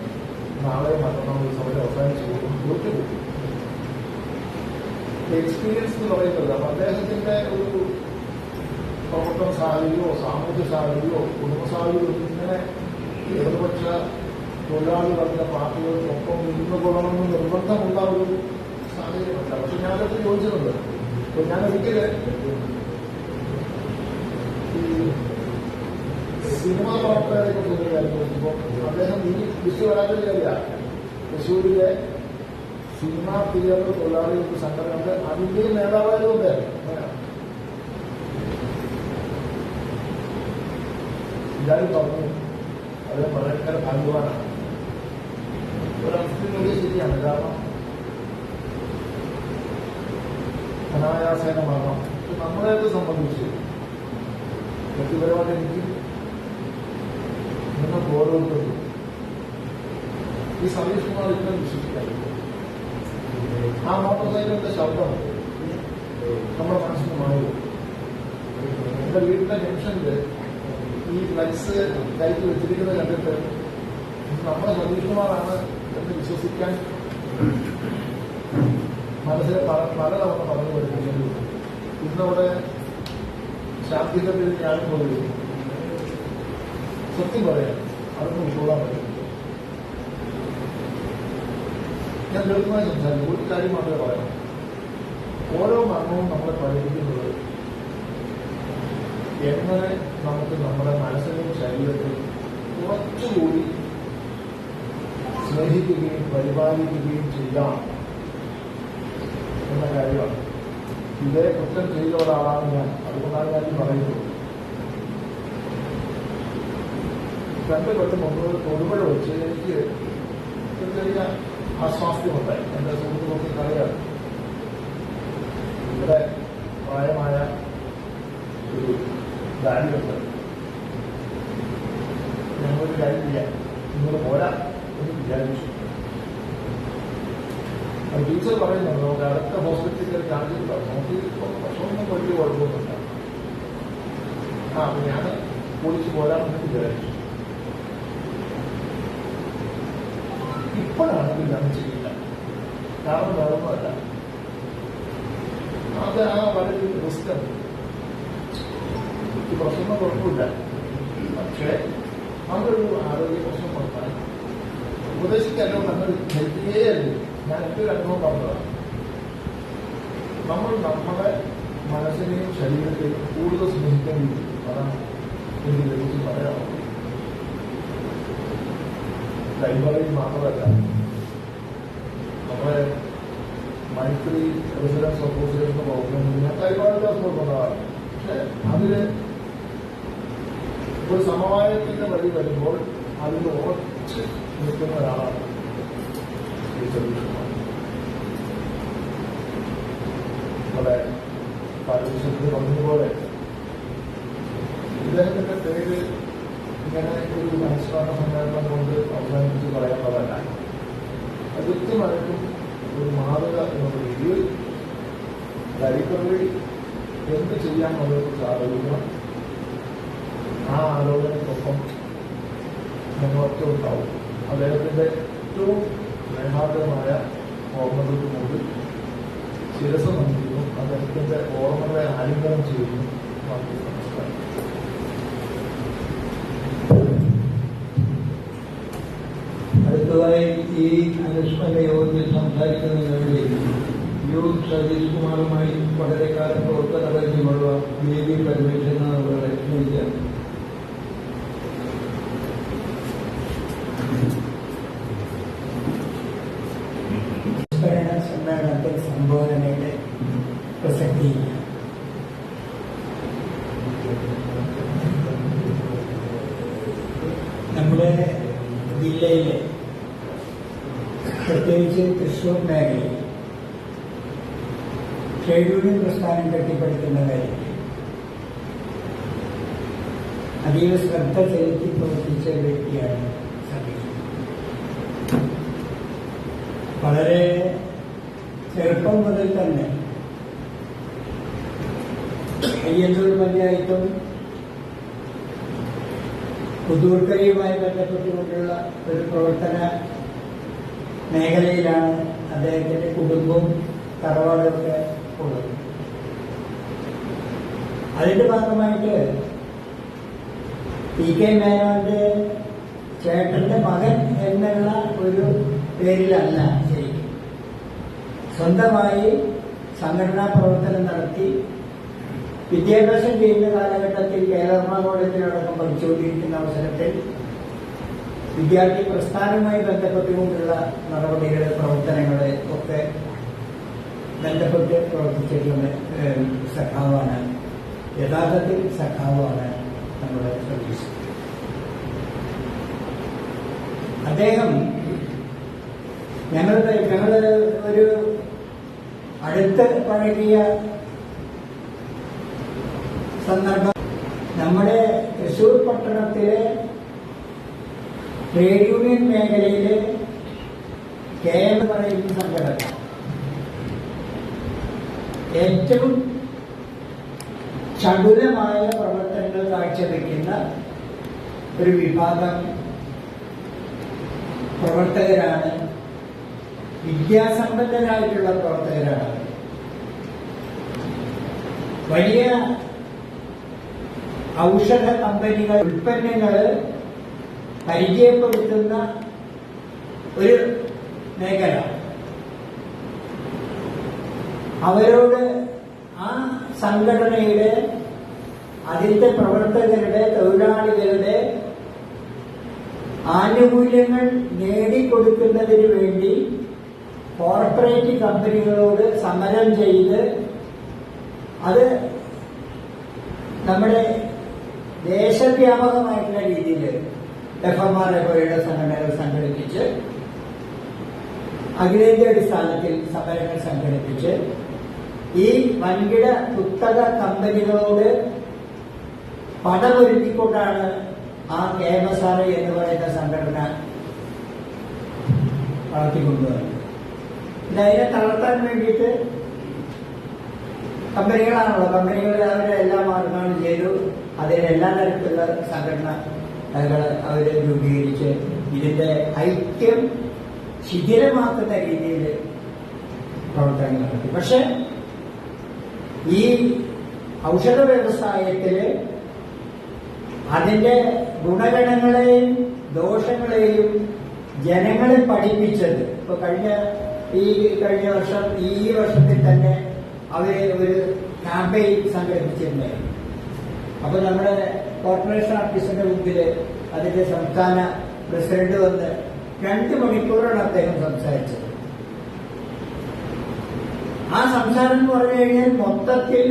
നാളെ മറ്റന്നാൾ ഒരു സമരം അവസാനിച്ചു പോകും. തോറ്റുപോകും. എക്സ്പീരിയൻസ് എന്ന് പറയുന്നത് അപ്പൊ അദ്ദേഹത്തിന്റെ ഒരു പ്രവർത്തന സാഹചര്യമോ സാമൂഹ്യ സാഹചര്യമോ കുടുംബ സാഹചര്യമോ ഇങ്ങനെ ഇടതുപക്ഷ തൊഴിലാളി വർഗ പാർട്ടികൾക്കൊപ്പം നിന്നുകൊള്ളണമെന്ന് നിർബന്ധമുള്ള ഒരു സാഹചര്യമല്ല. പക്ഷെ ഞാനത് യോജിച്ചിട്ടുണ്ട്. അപ്പൊ ഞാനൊരിക്കല് ഈ സിനിമാ പ്രവർത്തകരെ കുറിച്ച് കാര്യം ചോദിച്ചപ്പോൾ അദ്ദേഹം ഈ വിശ്വകലാകാരില്ല, തൃശ്ശൂരിലെ സിനിമാ തിയേറ്റർ തൊഴിലാളികൾക്ക് സംഘടനയുടെ അതിന്റെ നേതാവായതുകൊണ്ട് ഇതായി പറഞ്ഞു അത് വളരെ ഭാഗ്യവാനാണ്. ഒരർത്ഥത്തിനുള്ളിൽ ശരിയാണ്. കാരണം അനായാസേന മരണം നമ്മളെയൊക്കെ സംബന്ധിച്ച് വ്യക്തിപരമായിട്ട് എനിക്ക് നിങ്ങൾക്ക് ഓരോരുത്തരും ഈ സതീഷ് കുമാർ ഇത്രയും വിശ്വസിക്കാൻ ആ മോട്ടോർ സൈക്കിളിന്റെ ശബ്ദം നമ്മുടെ മനസ്സിന് മാറി. എന്റെ വീടിന്റെ ജംഗ്ഷനില് ഈ ഫ്ലക്സ് കയറ്റി വെച്ചിരിക്കുന്നത് കണ്ടിട്ട് നമ്മുടെ സതീഷ് കുമാറാണ് എന്ന് വിശ്വസിക്കാൻ മനസ്സിലെ പലതവണ പറഞ്ഞു വരുന്നത്. ഇന്നവിടെ ശാന്തിയുടെ ഞാനും പോയി സത്യം പറയാം അതൊന്നും ഉൾക്കൊള്ളാൻ പറ്റും. ഞാൻ ലളിതമായി സംസാരിക്കും. ഒരു കാര്യം മാത്രമേ പറയാം. ഓരോ മരണവും നമ്മളെ പഠിപ്പിക്കുന്നത് എങ്ങനെ നമുക്ക് നമ്മുടെ മനസ്സിനെയും ശരീരത്തെയും കുറച്ചുകൂടി സ്നേഹിക്കുകയും പരിപാലിക്കുകയും ചെയ്യാം എന്ന കാര്യമാണ്. ഇതേ കുറ്റം ചെയ്ത ഒരാളാണ് ഞാൻ. അതുകൊണ്ടാണ് ഞാൻ ഈ പറയുന്നത്. രണ്ട് കൊല്ലം മുമ്പ് തൊടുപുഴ വെച്ച് എനിക്ക് ഒരു ചെറിയ അസ്വാസ്ഥ്യമുണ്ടായി. എന്റെ സുഹൃത്തുക്കൾക്ക് അറിയാം. ഇവിടെ പ്രായമായ ഒരു ഡാഡിയുണ്ട്. ഞങ്ങളൊരു കാര്യം ചെയ്യാം, നിങ്ങൾ പോരാ എന്ന് വിചാരിച്ചു. അത് ടീച്ചർ പറയുന്നുണ്ട് നമുക്ക് അടുത്ത ഹോസ്പിറ്റലിൽ കയറി കാണിച്ചിട്ട് നമുക്ക് ഭക്ഷണമൊന്നും വലിയ കുഴപ്പമൊന്നുമില്ല. അപ്പൊ ഞാൻ പോലീസ് പോരാമെന്ന് വിചാരിച്ചു. ഇപ്പോഴാണെങ്കിൽ ഞാൻ ചെയ്യില്ല. കാരണം വേറൊന്നുമല്ല, അത് ആ വളരെ റിസ്ക് ഉണ്ട്. ഈ പ്രശ്നം കുഴപ്പമില്ല. പക്ഷേ അതൊരു ആരോഗ്യ പ്രശ്നം വന്നാൽ ഉപദേശിക്കാനോ നമ്മൾ ഹെൽത്തിയേ അല്ല. ഞാൻ എൻ്റെ ഒരു അനുഭവം പറഞ്ഞതാണ്. നമ്മൾ നമ്മുടെ മനസ്സിനെയും ശരീരത്തെയും കൂടുതൽ സ്നേഹിക്കേണ്ടി അതാണ് എനിക്ക് ലഭിച്ച് പറയാമോ. ലൈബ്രറിയിൽ മാത്രമല്ല, നമ്മുടെ മൈത്രി റെസിഡൻസ് അസോസിയേഷൻ പ്രോഗ്രാമിൽ ഞാൻ ഒരുപാട് ദിവസം കൊണ്ടാണ്. പക്ഷെ അതില് ഒരു സമവായത്തിന്റെ വഴി വരുമ്പോൾ അതിൽ ഉറച്ച് നിൽക്കുന്ന ഒരാളാണ് ഈ സതീഷ് കുമാർ. നമ്മുടെ പാലീശ്വരത്തിൽ പറഞ്ഞതുപോലെ ഇദ്ദേഹത്തിന്റെ പേര് ഇങ്ങനെ ഒരു അനുസ്മരണ സമ്മേളനം കൊണ്ട് അവസാനിപ്പിച്ച് പറയാനുള്ളതല്ല. അത് കൃത്യമായിട്ടും ഒരു മാതൃക എന്നുള്ള രീതിയിൽ ലൈബ്രറി എന്ത് ചെയ്യാമെന്നതിനെക്കുറിച്ച് ആലോചിക്കണം. ആ ആലോചനയ്ക്കൊപ്പം ഞങ്ങളൊക്കെ ഉണ്ടാവും. അദ്ദേഹത്തിന്റെ ഏറ്റവും സ്നേഹാർദ്ദമായ ഓർമ്മകൾക്ക് മുമ്പിൽ ശിരസ നൽകുന്നു. അദ്ദേഹത്തിന്റെ ഓർമ്മകളെ ആലിംഗനം ചെയ്യുന്നു. നമസ്കാരം. അടുത്തതായി ഈ അനുസ്മരണ യോഗത്തിൽ സംസാരിക്കുന്നതിന് വേണ്ടി സതീഷ് കുമാറുമായി വളരെ കാലം പ്രവർത്തന പരിചയമുള്ള ബി പരമേശ്വരൻ അവരുടെ ക്ഷണിക്കാം. സമ്മേളനത്തിൽ സംബോധനയുടെ പ്രസക്തിയില്ല. നമ്മുടെ ജില്ലയിലെ പ്രത്യേകിച്ച് തൃശ്ശൂർ മേഖലയിൽ ട്രേഡ് യൂണിയൻ പ്രസ്ഥാനം കെട്ടിപ്പടുക്കുന്ന കാര്യത്തിൽ അതീവ ശ്രദ്ധ ചെലുത്തി പ്രവർത്തിച്ച വ്യക്തിയാണ് സതീഷ്. വളരെ ചെറുപ്പം മുതൽ തന്നെ അയ്യന്നൂർ പഞ്ചായത്തും പുതൂർക്കരയുമായി ബന്ധപ്പെട്ടുകൊണ്ടുള്ള ഒരു പ്രവർത്തന മേഖലയിലാണ് അദ്ദേഹത്തിന്റെ കുടുംബവും തറവാടൊക്കെ ഉള്ളത്. അതിന്റെ ഭാഗമായിട്ട് പി കെ മേനോന്റെ ചേട്ടന്റെ മകൻ എന്നുള്ള ഒരു പേരിലല്ല ശരിക്കും സ്വന്തമായി സംഘടനാ പ്രവർത്തനം നടത്തി വിദ്യാഭ്യാസം ചെയ്യുന്ന കാലഘട്ടത്തിൽ കേരള കോളേജിലടക്കം പഠിച്ചുകൊണ്ടിരിക്കുന്ന അവസരത്തിൽ വിദ്യാർത്ഥി പ്രസ്ഥാനവുമായി ബന്ധപ്പെട്ടുകൊണ്ടുള്ള നടപടികളെ പ്രവർത്തനങ്ങളെ ഒക്കെ ബന്ധപ്പെട്ട് പ്രവർത്തിച്ചിട്ടുള്ള സഖാവാണ്, യഥാർത്ഥത്തിൽ സഖാവാണ് നമ്മുടെ സർവീസ്. അദ്ദേഹം ഞങ്ങൾ ഒരു അടുത്ത് പഴകിയ സന്ദർഭം നമ്മുടെ തൃശൂർ പട്ടണത്തിലെ ട്രേഡ് യൂണിയൻ മേഖലയിലെ KM പറയുന്ന സംഘടന ഏറ്റവും ചടുലമായ പ്രവർത്തനങ്ങൾ കാഴ്ചവെക്കുന്ന ഒരു വിഭാഗം പ്രവർത്തകരാണ്, വിദ്യാസമ്പന്നരായിട്ടുള്ള പ്രവർത്തകരാണ്. വലിയ ഔഷധ കമ്പനികൾ ഉൽപ്പന്നങ്ങൾ പരിചയപ്പെടുത്തുന്ന ഒരു മേഖല. അവരോട് ആ സംഘടനയുടെ അതിന്റെ പ്രവർത്തകരുടെ തൊഴിലാളികളുടെ ആനുകൂല്യങ്ങൾ നേടിക്കൊടുക്കുന്നതിന് വേണ്ടി കോർപ്പറേറ്റ് കമ്പനികളോട് സമരം ചെയ്ത് അത് നമ്മുടെ ദേശവ്യാപകമായിട്ടുള്ള രീതിയിൽ FMR പോലെയുള്ള സംഘടനകൾ സംഘടിപ്പിച്ച് അഖിലേന്ത്യാ അടിസ്ഥാനത്തിൽ സമരങ്ങൾ സംഘടിപ്പിച്ച് ഈ വൻകിട കുത്തക കമ്പനികളോട് പണമൊരുക്കിക്കൊണ്ടാണ് ആ KMSRA എന്ന് പറയുന്ന സംഘടന വളർത്തിക്കൊണ്ടുവന്നത്. ഇതിനെ തളർത്താൻ വേണ്ടിയിട്ട് കമ്പനികളാണല്ലോ, കമ്പനികൾ അവരെ എല്ലാ മാർഗങ്ങളും ചെയ്തു. അതിന് എല്ലാ തരത്തിലുള്ള സംഘടനകൾ അവർ രൂപീകരിച്ച് ഇതിന്റെ ഐക്യം ശിഥിലമാക്കുന്ന രീതിയിൽ പ്രവർത്തനങ്ങൾ നടത്തി. പക്ഷെ ഈ ഔഷധ വ്യവസായത്തില് അതിന്റെ ഗുണഗണങ്ങളെയും ദോഷങ്ങളെയും ജനങ്ങളെ പഠിപ്പിച്ചത് ഇപ്പൊ കഴിഞ്ഞ വർഷം ഈ വർഷത്തിൽ തന്നെ അവര് ഒരു ക്യാമ്പയിൻ സംഘടിപ്പിച്ചിട്ടുണ്ടായിരുന്നു. അപ്പൊ നമ്മുടെ കോർപ്പറേഷൻ ഓഫീസിന്റെ മുമ്പില് അതിന്റെ സംസ്ഥാന പ്രസിഡന്റ് വന്ന് 2 മണിക്കൂറാണ് അദ്ദേഹം സംസാരിച്ചത്. ആ സംസാരം എന്ന് പറഞ്ഞു കഴിഞ്ഞാൽ മൊത്തത്തിൽ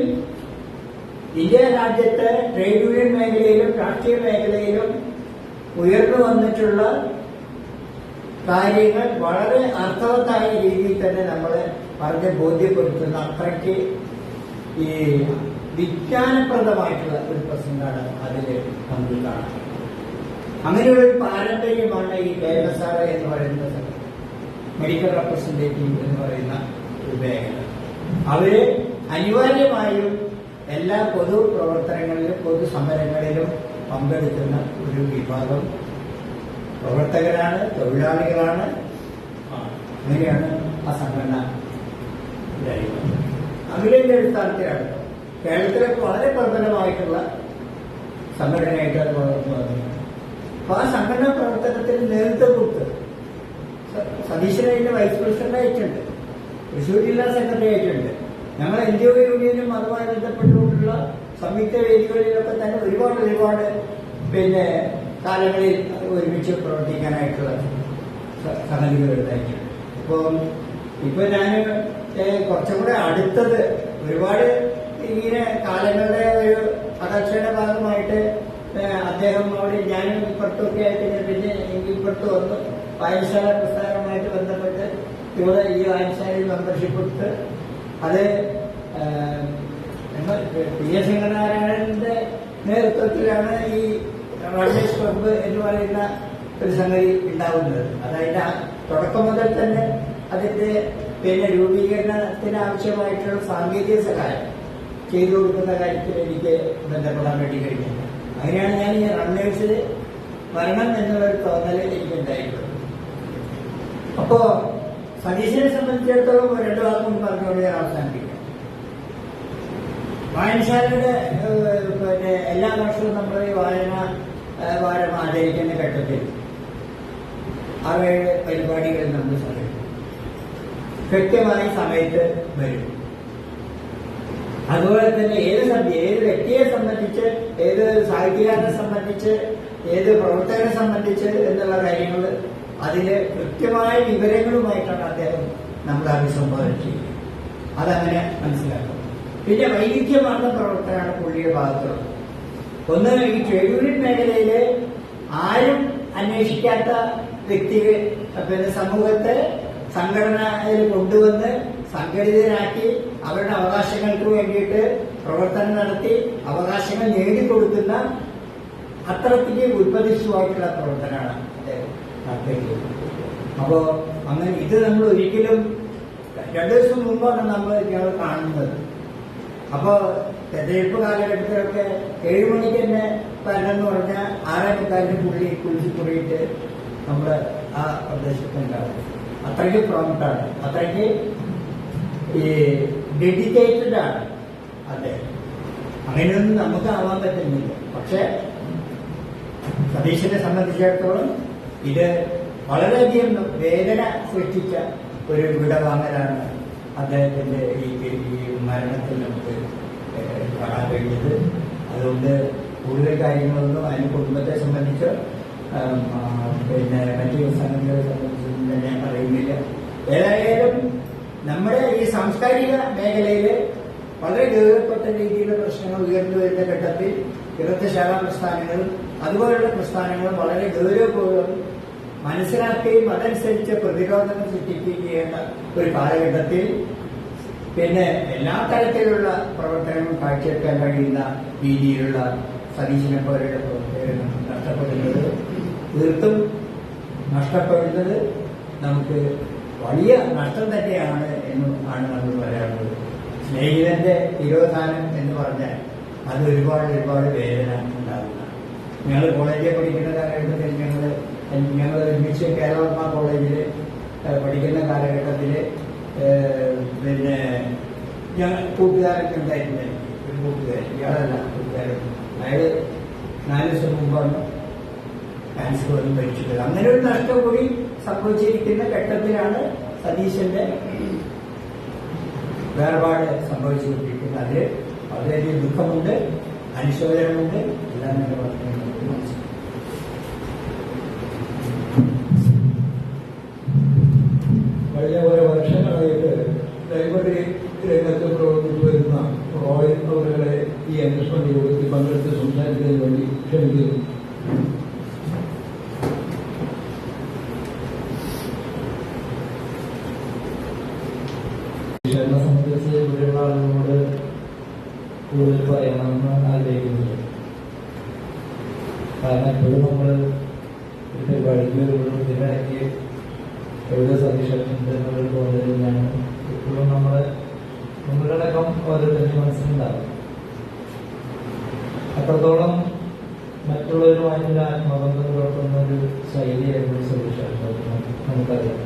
ഇന്ത്യ രാജ്യത്തെ ട്രേഡ് യൂണിയൻ മേഖലയിലും രാഷ്ട്രീയ മേഖലയിലും ഉയർന്നു വന്നിട്ടുള്ള കാര്യങ്ങൾ വളരെ അർത്ഥവത്തായ രീതിയിൽ തന്നെ നമ്മളെ പറഞ്ഞ് ബോധ്യപ്പെടുത്തുന്ന അത്രയ്ക്ക് ഈ വിജ്ഞാനപ്രദമായിട്ടുള്ള ഒരു പ്രസംഗമാണ് അതിൽ നമുക്ക് കാണാം. അങ്ങനെയുള്ള ഒരു പാരമ്പര്യമാണ് ഈ KMSRA എന്ന് പറയുന്നത്, മെഡിക്കൽ റെപ്രസെന്റേറ്റീവ് എന്ന് പറയുന്ന ഒരു മേഖല. അവര് അനിവാര്യമായും എല്ലാ പൊതു പ്രവർത്തനങ്ങളിലും പൊതു സമരങ്ങളിലും പങ്കെടുക്കുന്ന ഒരു വിഭാഗം പ്രവർത്തകരാണ്, തൊഴിലാളികളാണ്. അങ്ങനെയാണ് ആ സംഘടന അഖിലേന്ത്യാ അടിസ്ഥാനത്തിലാണ് കേരളത്തിലൊക്കെ വളരെ പ്രബലമായിട്ടുള്ള സംഘടനയായിട്ട് അത് വളർന്നു വന്നത്. അപ്പൊ ആ സംഘടനാ പ്രവർത്തനത്തിന് നേതൃത്വം കൊടുത്ത് സതീശനായിട്ട് വൈസ് പ്രസിഡന്റ് ആയിട്ടുണ്ട്, തൃശ്ശൂർ ജില്ലാ സെക്രട്ടറി ആയിട്ടുണ്ട്. ഞങ്ങൾ NGO യൂണിയനും അതുമായി ബന്ധപ്പെട്ടുകൊണ്ടുള്ള സംയുക്ത വേദികളിലൊക്കെ തന്നെ ഒരുപാട് കാലങ്ങളിൽ ഒരുമിച്ച് പ്രവർത്തിക്കാനായിട്ടുള്ള സംഗതികൾ ഉണ്ടായിട്ടുണ്ട്. ഇപ്പൊ ഞാൻ കുറച്ചും കൂടെ അടുത്തത് ഒരുപാട് ഇങ്ങനെ കാലങ്ങളുടെ ഒരു അകർച്ചയുടെ ഭാഗമായിട്ട് അദ്ദേഹം അവിടെ ഞാനും ഇപ്പുറത്തൊക്കെ ആയിട്ട് പിന്നെ ഇപ്പുറത്ത് വന്നു. വായനശാല പ്രസ്ഥാനവുമായിട്ട് ബന്ധപ്പെട്ട് ഇവിടെ ഈ വായനശാലയിൽ മെമ്പർഷിപ്പ് എടുത്ത് അത് PS ശങ്കരനാരായണന്റെ നേതൃത്വത്തിലാണ് ഈ റണ്ണേഴ്സ് ക്ലബ്ബ് എന്ന് പറയുന്ന ഒരു സംഗതി ഉണ്ടാവുന്നത്. അതായത് തുടക്കം മുതൽ തന്നെ അതിന്റെ രൂപീകരണത്തിന് ആവശ്യമായിട്ടുള്ള സാങ്കേതിക സഹായം ചെയ്തു കൊടുക്കുന്ന കാര്യത്തിൽ എനിക്ക് ബന്ധപ്പെടാൻ വേണ്ടി കഴിഞ്ഞില്ല. അങ്ങനെയാണ് ഞാൻ ഈ റണ്ണേഴ്സിൽ വരണം എന്നുള്ളൊരു തോന്നൽ എനിക്കുണ്ടായിട്ടുള്ളത്. അപ്പോ സതീശനെ സംബന്ധിച്ചിടത്തോളം 2 വാക്കും പറഞ്ഞുകൊണ്ട് ഞാൻ അവസാനിപ്പിക്കാം. വായനശാലയുടെ എല്ലാ വർഷവും നമ്മൾ ഈ വായന വാരം ആചരിക്കുന്ന ഘട്ടത്തിൽ 6-7 പരിപാടികൾ നമ്മൾ സംഘടിപ്പിക്കും. കൃത്യമായ സമയത്ത് വരും. അതുപോലെ തന്നെ ഏത് വ്യക്തിയെ സംബന്ധിച്ച്, ഏത് സാഹിത്യകാരനെ സംബന്ധിച്ച്, ഏത് പ്രവർത്തകനെ സംബന്ധിച്ച് എന്നുള്ള കാര്യങ്ങൾ അതില് കൃത്യമായ വിവരങ്ങളുമായിട്ടാണ് അദ്ദേഹം നമ്മളെ അഭിസംബോധന ചെയ്യുന്നത്. അതങ്ങനെ മനസ്സിലാക്കും. പിന്നെ വൈവിധ്യമാർന്ന പ്രവർത്തനമാണ് പുള്ളിയുടെ ഭാഗത്തുള്ളത്. ഒന്ന്, ഈ ട്രേഡ് യൂണിയൻ മേഖലയില് ആരും അന്വേഷിക്കാത്ത വ്യക്തികൾ പിന്നെ സമൂഹത്തെ സംഘടനയിൽ കൊണ്ടുവന്ന് സംഘടിതരാക്കി അവരുടെ അവകാശങ്ങൾക്ക് വേണ്ടിയിട്ട് പ്രവർത്തനം നടത്തി അവകാശങ്ങൾ നേടിക്കൊടുക്കുന്ന അത്രയ്ക്ക് ഉത്പതിഷ്ഠമായിട്ടുള്ള പ്രവർത്തനമാണ് അദ്ദേഹം നടത്തിയിട്ടുള്ളത്. അപ്പോ അങ്ങനെ ഇത് നമ്മൾ ഒരിക്കലും 2 ദിവസം മുമ്പാണ് ഞങ്ങൾ കാണുന്നത്. അപ്പോ തെരഞ്ഞെടുപ്പ് കാലഘട്ടത്തിലൊക്കെ 7 മണിക്ക് തന്നെ വരണമെന്ന് പറഞ്ഞാൽ 6:45 പുള്ളി കുളിച്ച് കൂടിയിട്ട് നമ്മുടെ ആ പ്രദേശത്തുണ്ടാവും. അത്രയ്ക്ക് പ്രോമറ്റാണ്, അത്രയ്ക്ക് ഈ ഡെഡിക്കേറ്റഡ് ആണ് അദ്ദേഹം. അങ്ങനെയൊന്നും നമുക്ക് ആവാൻ പറ്റുന്നില്ല. പക്ഷെ സതീശനെ സംബന്ധിച്ചിടത്തോളം ഇത് വളരെയധികം വേദന സൃഷ്ടിച്ച ഒരു വിടവാങ്ങലാണ് അദ്ദേഹത്തിന്റെ ഈ മരണത്തിൽ നമുക്ക് കാണാൻ കഴിഞ്ഞത്. അതുകൊണ്ട് കൂടുതൽ കാര്യങ്ങളൊന്നും അതിന് കുടുംബത്തെ സംബന്ധിച്ച് പിന്നെ മറ്റു സംഘടനകളെ സംബന്ധിച്ചൊന്നും തന്നെ ഞാൻ പറയുന്നില്ല. ഏതായാലും നമ്മുടെ ഈ സാംസ്കാരിക മേഖലയിൽ വളരെ ഗൗരവപ്പെട്ട രീതിയിലുള്ള പ്രശ്നങ്ങൾ ഉയർന്നു വരുന്ന ഘട്ടത്തിൽ ഇടതുശാഖാ പ്രസ്ഥാനങ്ങളും അതുപോലുള്ള പ്രസ്ഥാനങ്ങളും വളരെ ഗൗരവപൂർവ്വം മനസ്സിലാക്കുകയും അതനുസരിച്ച് പ്രതിരോധങ്ങൾ സൃഷ്ടിക്കുകയും ചെയ്യേണ്ട ഒരു കാലഘട്ടത്തിൽ പിന്നെ എല്ലാ തരത്തിലുള്ള പ്രവർത്തനങ്ങളും കാഴ്ചവെക്കാൻ കഴിയുന്ന രീതിയിലുള്ള സതീശനെ പോലെയുള്ള പ്രവർത്തകർ നഷ്ടപ്പെടുന്നത് തീർത്തും നഷ്ടപ്പെടുന്നത് നമുക്ക് വലിയ നഷ്ടം തന്നെയാണ് ആണ് നമ്മൾ പറയാറുള്ളത്. സ്നേഹിതന്റെ തിരോധാനം എന്ന് പറഞ്ഞാൽ അത് ഒരുപാട് വേദന ഉണ്ടാകുന്നതാണ്. ഞങ്ങൾ കോളേജിൽ പഠിക്കുന്ന കാലഘട്ടത്തിൽ ഞങ്ങൾ ഒരുമിച്ച് കേരള കോളേജിൽ പഠിക്കുന്ന കാലഘട്ടത്തിൽ പിന്നെ കൂട്ടുകാരൊക്കെ ഉണ്ടായിരുന്നു. ഒരു കൂട്ടുകാരൻ, ഇയാളല്ല കൂട്ടുകാരൻ, അയാൾ 4 ദിവസം മുമ്പാണ് ക്യാൻസർ വന്ന് മരിച്ചത്. അങ്ങനെ ഒരു നഷ്ടം കൂടി സംഭവിച്ചിരിക്കുന്ന ഘട്ടത്തിലാണ് സതീശന്റെ വേർപാട് സംഭവിച്ചുകൊണ്ടിരിക്കുന്നത്. അതിൽ വളരെയധികം ദുഃഖമുണ്ട്, അനുശോചനമുണ്ട്, എല്ലാം തന്നെ നമുക്ക് മനസ്സിലാക്കും. കഴിഞ്ഞ കുറെ വർഷങ്ങളായിട്ട് ലൈബ്രറി രംഗത്ത് പ്രവർത്തിച്ചു വരുന്ന റോയൽ അവരുടെ ഈ അന്വേഷണ യോഗത്തിൽ പങ്കെടുത്ത് സംസാരിക്കുന്നതിന് വേണ്ടി ക്ഷണിക്കുന്നു. എന്നെ സംബന്ധിച്ച് ഇവിടെയുള്ള ആളുകളോട് കൂടുതൽ പറയണമെന്ന് ആഗ്രഹിക്കുന്നില്ല. കാരണം എപ്പോഴും നമ്മൾ ഒരു പരിപാടിക്ക് വരുമ്പോഴും ഇതിനിടയ്ക്ക് എവിടെ സതീഷുണ്ട് എന്നുള്ളൊരു തോന്നൽ തന്നെയാണ് എപ്പോഴും നമ്മളുടെ അടക്കം ഓരോരുത്തരുടെ മനസ്സിലുണ്ടാകും. അത്രത്തോളം മറ്റുള്ളവരുമായിട്ട് ആത്മബന്ധം പുലർത്തുന്ന ഒരു ശൈലിയായിരുന്നു സതീഷ് നമുക്കറിയാം.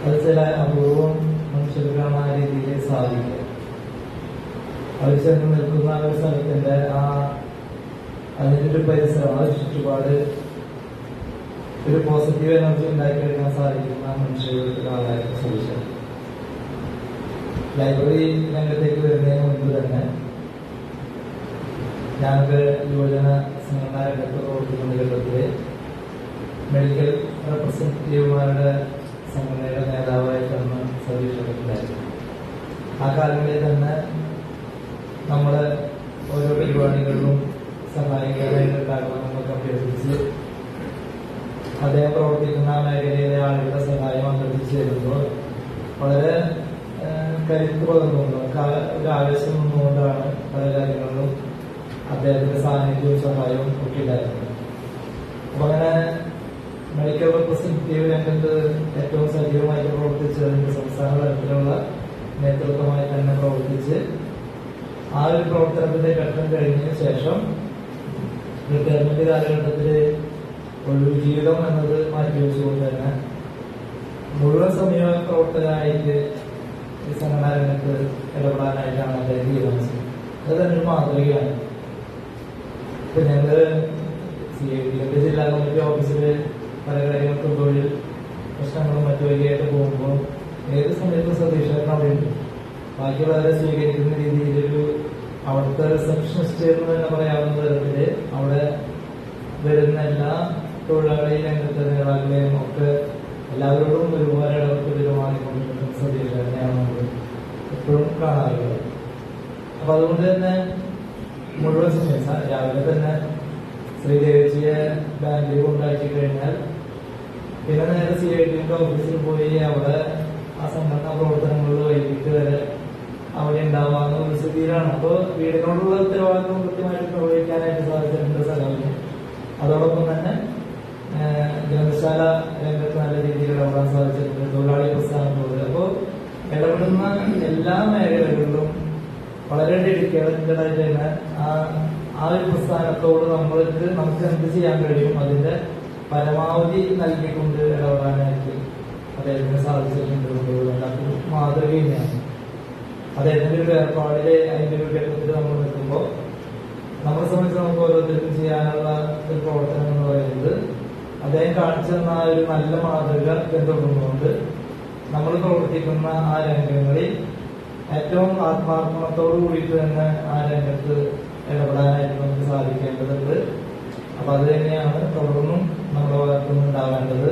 അത് ചില അപൂർവം മനുഷ്യർക്കാണ് ആ രീതിയിൽ സാധിക്കുക. അവർ ചെന്ന് നിൽക്കുന്ന ഒരു സ്ഥലത്തിന്റെ അതിൻ്റെ ഒരു പരിസരം, ആ ചുറ്റുപാട് ഒരു പോസിറ്റീവ് എനർജി ഉണ്ടാക്കിയെടുക്കാൻ സാധിക്കുന്ന മനുഷ്യരുടെ ആളായിരുന്നു സതീശൻ. ലൈബ്രറി രംഗത്തേക്ക് വരുന്നതിന് മുൻപ് തന്നെ ഞങ്ങൾക്ക് യുവജന സംഘടനാ രംഗത്ത് പ്രവർത്തിക്കുന്ന ഘട്ടത്തില് മെഡിക്കൽ റെപ്രസെന്റേറ്റീവുമാരുടെ സംഘടനയുടെ നേതാവായിട്ടാണ് സതീഷ് ഉണ്ടായിരുന്നത്. ആ കാലങ്ങളിൽ തന്നെ നമ്മുടെ ഓരോ പരിപാടികളിലും സഹായിക്കാനായിട്ട് കാരണങ്ങളൊക്കെ അഭ്യർത്ഥിച്ച് അദ്ദേഹം പ്രവർത്തിക്കുന്ന മേഖലയിലെ ആളുകളുടെ സഹായം അഭ്യർത്ഥിച്ചു തരുമ്പോൾ വളരെ കരുത്ത് പകർന്നുകൊണ്ട് ഒരു ആവേശം നിന്നുകൊണ്ടാണ് പല കാര്യങ്ങളിലും അദ്ദേഹത്തിന്റെ സാന്നിധ്യവും സഹായവും ഒക്കെ ഉണ്ടായിരുന്നത്. അപ്പൊ അങ്ങനെ മെഡിക്കൽ റെപ്രസെന്റേറ്റീവ് രംഗത്ത് ഏറ്റവും സജീവമായിട്ട് പ്രവർത്തിച്ചതിന്റെ സംസ്ഥാന തലത്തിലുള്ള നേതൃത്വമായി തന്നെ പ്രവർത്തിച്ച് ആ ഒരു പ്രവർത്തനത്തിന്റെ ഘട്ടം കഴിഞ്ഞതിന് ശേഷം റിട്ടയർമെന്റ് കാലഘട്ടത്തില് ഒഴിവ് ജീവിതം എന്നത് മാറ്റിവെച്ചുകൊണ്ട് തന്നെ മുഴുവൻ സമയ പ്രവർത്തകനായിട്ട് ഈ സംഘടനാ രംഗത്ത് ഇടപെടാനായിട്ടാണ് അദ്ദേഹം തീരുമാനിച്ചത്. അത് തന്നെ ഒരു മാതൃകയാണ്. ഇപ്പൊ ഞങ്ങള് ജില്ലാ കമ്മിറ്റി ഓഫീസില് പല കാര്യങ്ങൾക്കും തൊഴിൽ പ്രശ്നങ്ങളും മറ്റു വഴിയായിട്ട് പോകുമ്പോൾ ഏത് സമയത്തും സതീഷേട്ടൻ അവിടെ ഉണ്ട്. ബാക്കിയുള്ളവരെ സ്വീകരിക്കുന്ന രീതിയിലൊരു അവിടുത്തെ റിസപ്ഷനിസ്റ്റ് എന്ന് തന്നെ പറയാവുന്ന തരത്തില് അവിടെ വരുന്ന എല്ലാ തൊഴിലാളി രംഗത്തെ നേതാക്കളെയും ഒക്കെ എല്ലാവരോടും ഒരുപോലെ ഇടപെട്ട് പെരുമാറിക്കൊണ്ടിരിക്കുന്ന സതീഷേട്ടനെയാണ് കാണാറുള്ളത്. അപ്പൊ അതുകൊണ്ട് തന്നെ മുഴുവൻ സമയം രാവിലെ തന്നെ ശ്രീദേവിജിയെ ബാങ്കിൽ കൊണ്ടാക്കി കഴിഞ്ഞാൽ പിന്നെ നേരെ CIDന്റെ ഓഫീസിൽ പോയി അവിടെ ആ സംഘടനാ പ്രവർത്തനങ്ങളിൽ വൈകിട്ട് വരെ അവിടെ ഉണ്ടാവാവുന്ന ഒരു സ്ഥിതിയിലാണ്. അപ്പോൾ വീടിനോടുള്ള ഉത്തരവാദിത്വം കൃത്യമായിട്ട് നിർവഹിക്കാനായിട്ട് സാധിച്ചിട്ടുണ്ട് സഖാവിന്. അതോടൊപ്പം തന്നെ ഗ്രന്ഥശാല രംഗത്ത് നല്ല രീതിയിൽ ഇടപെടാൻ സാധിച്ചിട്ടുണ്ട്, തൊഴിലാളി പ്രസ്ഥാനത്തോട്. അപ്പോൾ ഇടപെടുന്ന എല്ലാ മേഖലകളിലും വളരെ ഡെഡിക്കേറ്റഡ് ആയിട്ട് തന്നെ ആ ഒരു പ്രസ്ഥാനത്തോട് നമുക്ക് എന്ത് ചെയ്യാൻ കഴിയും അതിന്റെ പരമാവധി നൽകിക്കൊണ്ട് ഇടപെടാനായിട്ട് അദ്ദേഹത്തിന് സാധിച്ചിട്ടുണ്ട്. എല്ലാവർക്കും മാതൃകയാണ് അദ്ദേഹത്തിന്റെ ഒരു ഏർപ്പാടില് അതിന്റെ ഒരു ഘട്ടത്തിൽ നമ്മൾ നിൽക്കുമ്പോൾ നമ്മളെ സംബന്ധിച്ച് നമുക്ക് ഓരോരുത്തർക്കും ചെയ്യാനുള്ള ഒരു പ്രവർത്തനം എന്ന് പറയുന്നത് അദ്ദേഹം കാണിച്ചു തന്ന ആ ഒരു നല്ല മാതൃക പിന്തുടർന്നുകൊണ്ട് നമ്മൾ പ്രവർത്തിക്കുന്ന ആ രംഗങ്ങളിൽ ഏറ്റവും ആത്മാർപ്പണത്തോടു കൂടിയിട്ട് തന്നെ ആ രംഗത്ത് ഇടപെടാനായിട്ട് നമുക്ക് സാധിക്കേണ്ടതുണ്ട്. അപ്പൊ അത് തന്നെയാണ് തുടർന്നും നമ്മുടെ ഭാഗത്തുനിന്ന് ഉണ്ടാവേണ്ടത്.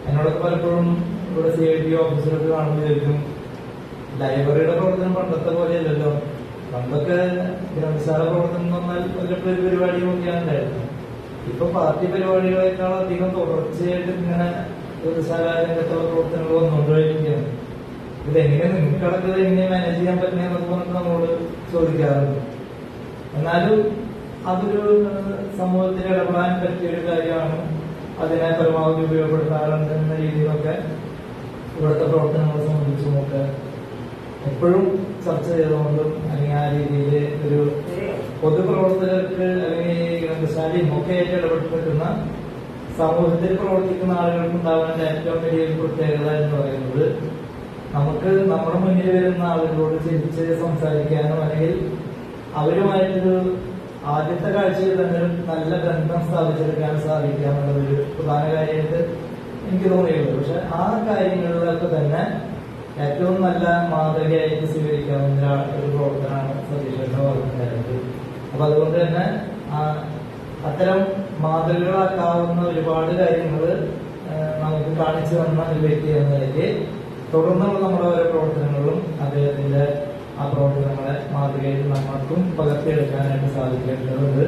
എന്നോടൊക്കെ പലപ്പോഴും ഇവിടെ CID ഓഫീസിലൊക്കെ കാണുമ്പോൾ ചോദിക്കും, ലൈബ്രറിയുടെ പ്രവർത്തനം പണ്ടത്തെ പോലെയല്ലല്ലോ, പണ്ടൊക്കെ ഗ്രന്ഥശാല പ്രവർത്തനം എന്ന് പറഞ്ഞാൽ വല്ലപ്പോഴും പരിപാടി നോക്കിയാണ്ടായിരുന്നു. ഇപ്പൊ പാർട്ടി പരിപാടികളെക്കാൾ അധികം തുടർച്ചയായിട്ട് ഇങ്ങനെ ഗ്രന്ഥശാല രംഗത്തുള്ള പ്രവർത്തനങ്ങൾ വന്നുകൊണ്ടിരിക്കുകയാണ്. ഇതെങ്ങനെ നിങ്ങൾക്കടക്കത് എങ്ങനെ മാനേജ് ചെയ്യാൻ പറ്റുന്നതെന്നൊക്കെ പറഞ്ഞിട്ട് നമ്മളോട് ചോദിക്കാറുണ്ട്. എന്നാലും അതൊരു സമൂഹത്തിൽ ഇടപെടാൻ പറ്റിയൊരു കാര്യമാണ്. അതിനെ പരമാവധി ഉപയോഗപ്പെടുത്താറുണ്ട് എന്ന രീതിയിലൊക്കെ ഇവിടുത്തെ പ്രവർത്തനങ്ങളെ സംബന്ധിച്ചുമൊക്കെ എപ്പോഴും ചർച്ച ചെയ്തുകൊണ്ടും അല്ലെങ്കിൽ ആ രീതിയിൽ ഒരു പൊതുപ്രവർത്തകർക്ക് അല്ലെങ്കിൽ ഗ്രന്ഥശാലയും ഒക്കെ ആയിട്ട് ഇടപെട്ടിരിക്കുന്ന സമൂഹത്തിൽ പ്രവർത്തിക്കുന്ന ആളുകൾക്ക് ഉണ്ടാവേണ്ട ഏറ്റവും വലിയ പ്രത്യേകത എന്ന് പറയുന്നത് നമുക്ക് നമ്മുടെ മുന്നിൽ വരുന്ന ആളുകളോട് ചിരിച്ച് സംസാരിക്കാനും അല്ലെങ്കിൽ അവരുമായിട്ടൊരു ആദ്യത്തെ കാഴ്ചയിൽ തന്നെ നല്ല ബന്ധം സ്ഥാപിച്ചെടുക്കാൻ സാധിക്കുക എന്നുള്ളതൊരു പ്രധാന കാര്യമായിട്ട് എനിക്ക് തോന്നിയുള്ളൂ. പക്ഷെ ആ കാര്യങ്ങളിലൊക്കെ തന്നെ ഏറ്റവും നല്ല മാതൃകയായിട്ട് സ്വീകരിക്കാവുന്ന ഒരു പ്രവർത്തനമാണ് സതീശന്റെ പറഞ്ഞിട്ടുണ്ടായിരുന്നത്. അപ്പൊ അതുകൊണ്ട് തന്നെ അത്തരം മാതൃകകളാക്കാവുന്ന ഒരുപാട് കാര്യങ്ങൾ നമുക്ക് കാണിച്ചു തന്ന ഒരു വ്യക്തി എന്ന നിലയ്ക്ക് തുടർന്നുള്ള നമ്മുടെ ഓരോ പ്രവർത്തനങ്ങളും അദ്ദേഹത്തിന്റെ ആ പ്രവർത്തനങ്ങളെ മാതൃകയിൽ നമ്മൾക്കും പകർത്തിയെടുക്കാനായിട്ട് സാധിക്കേണ്ടതുണ്ട്.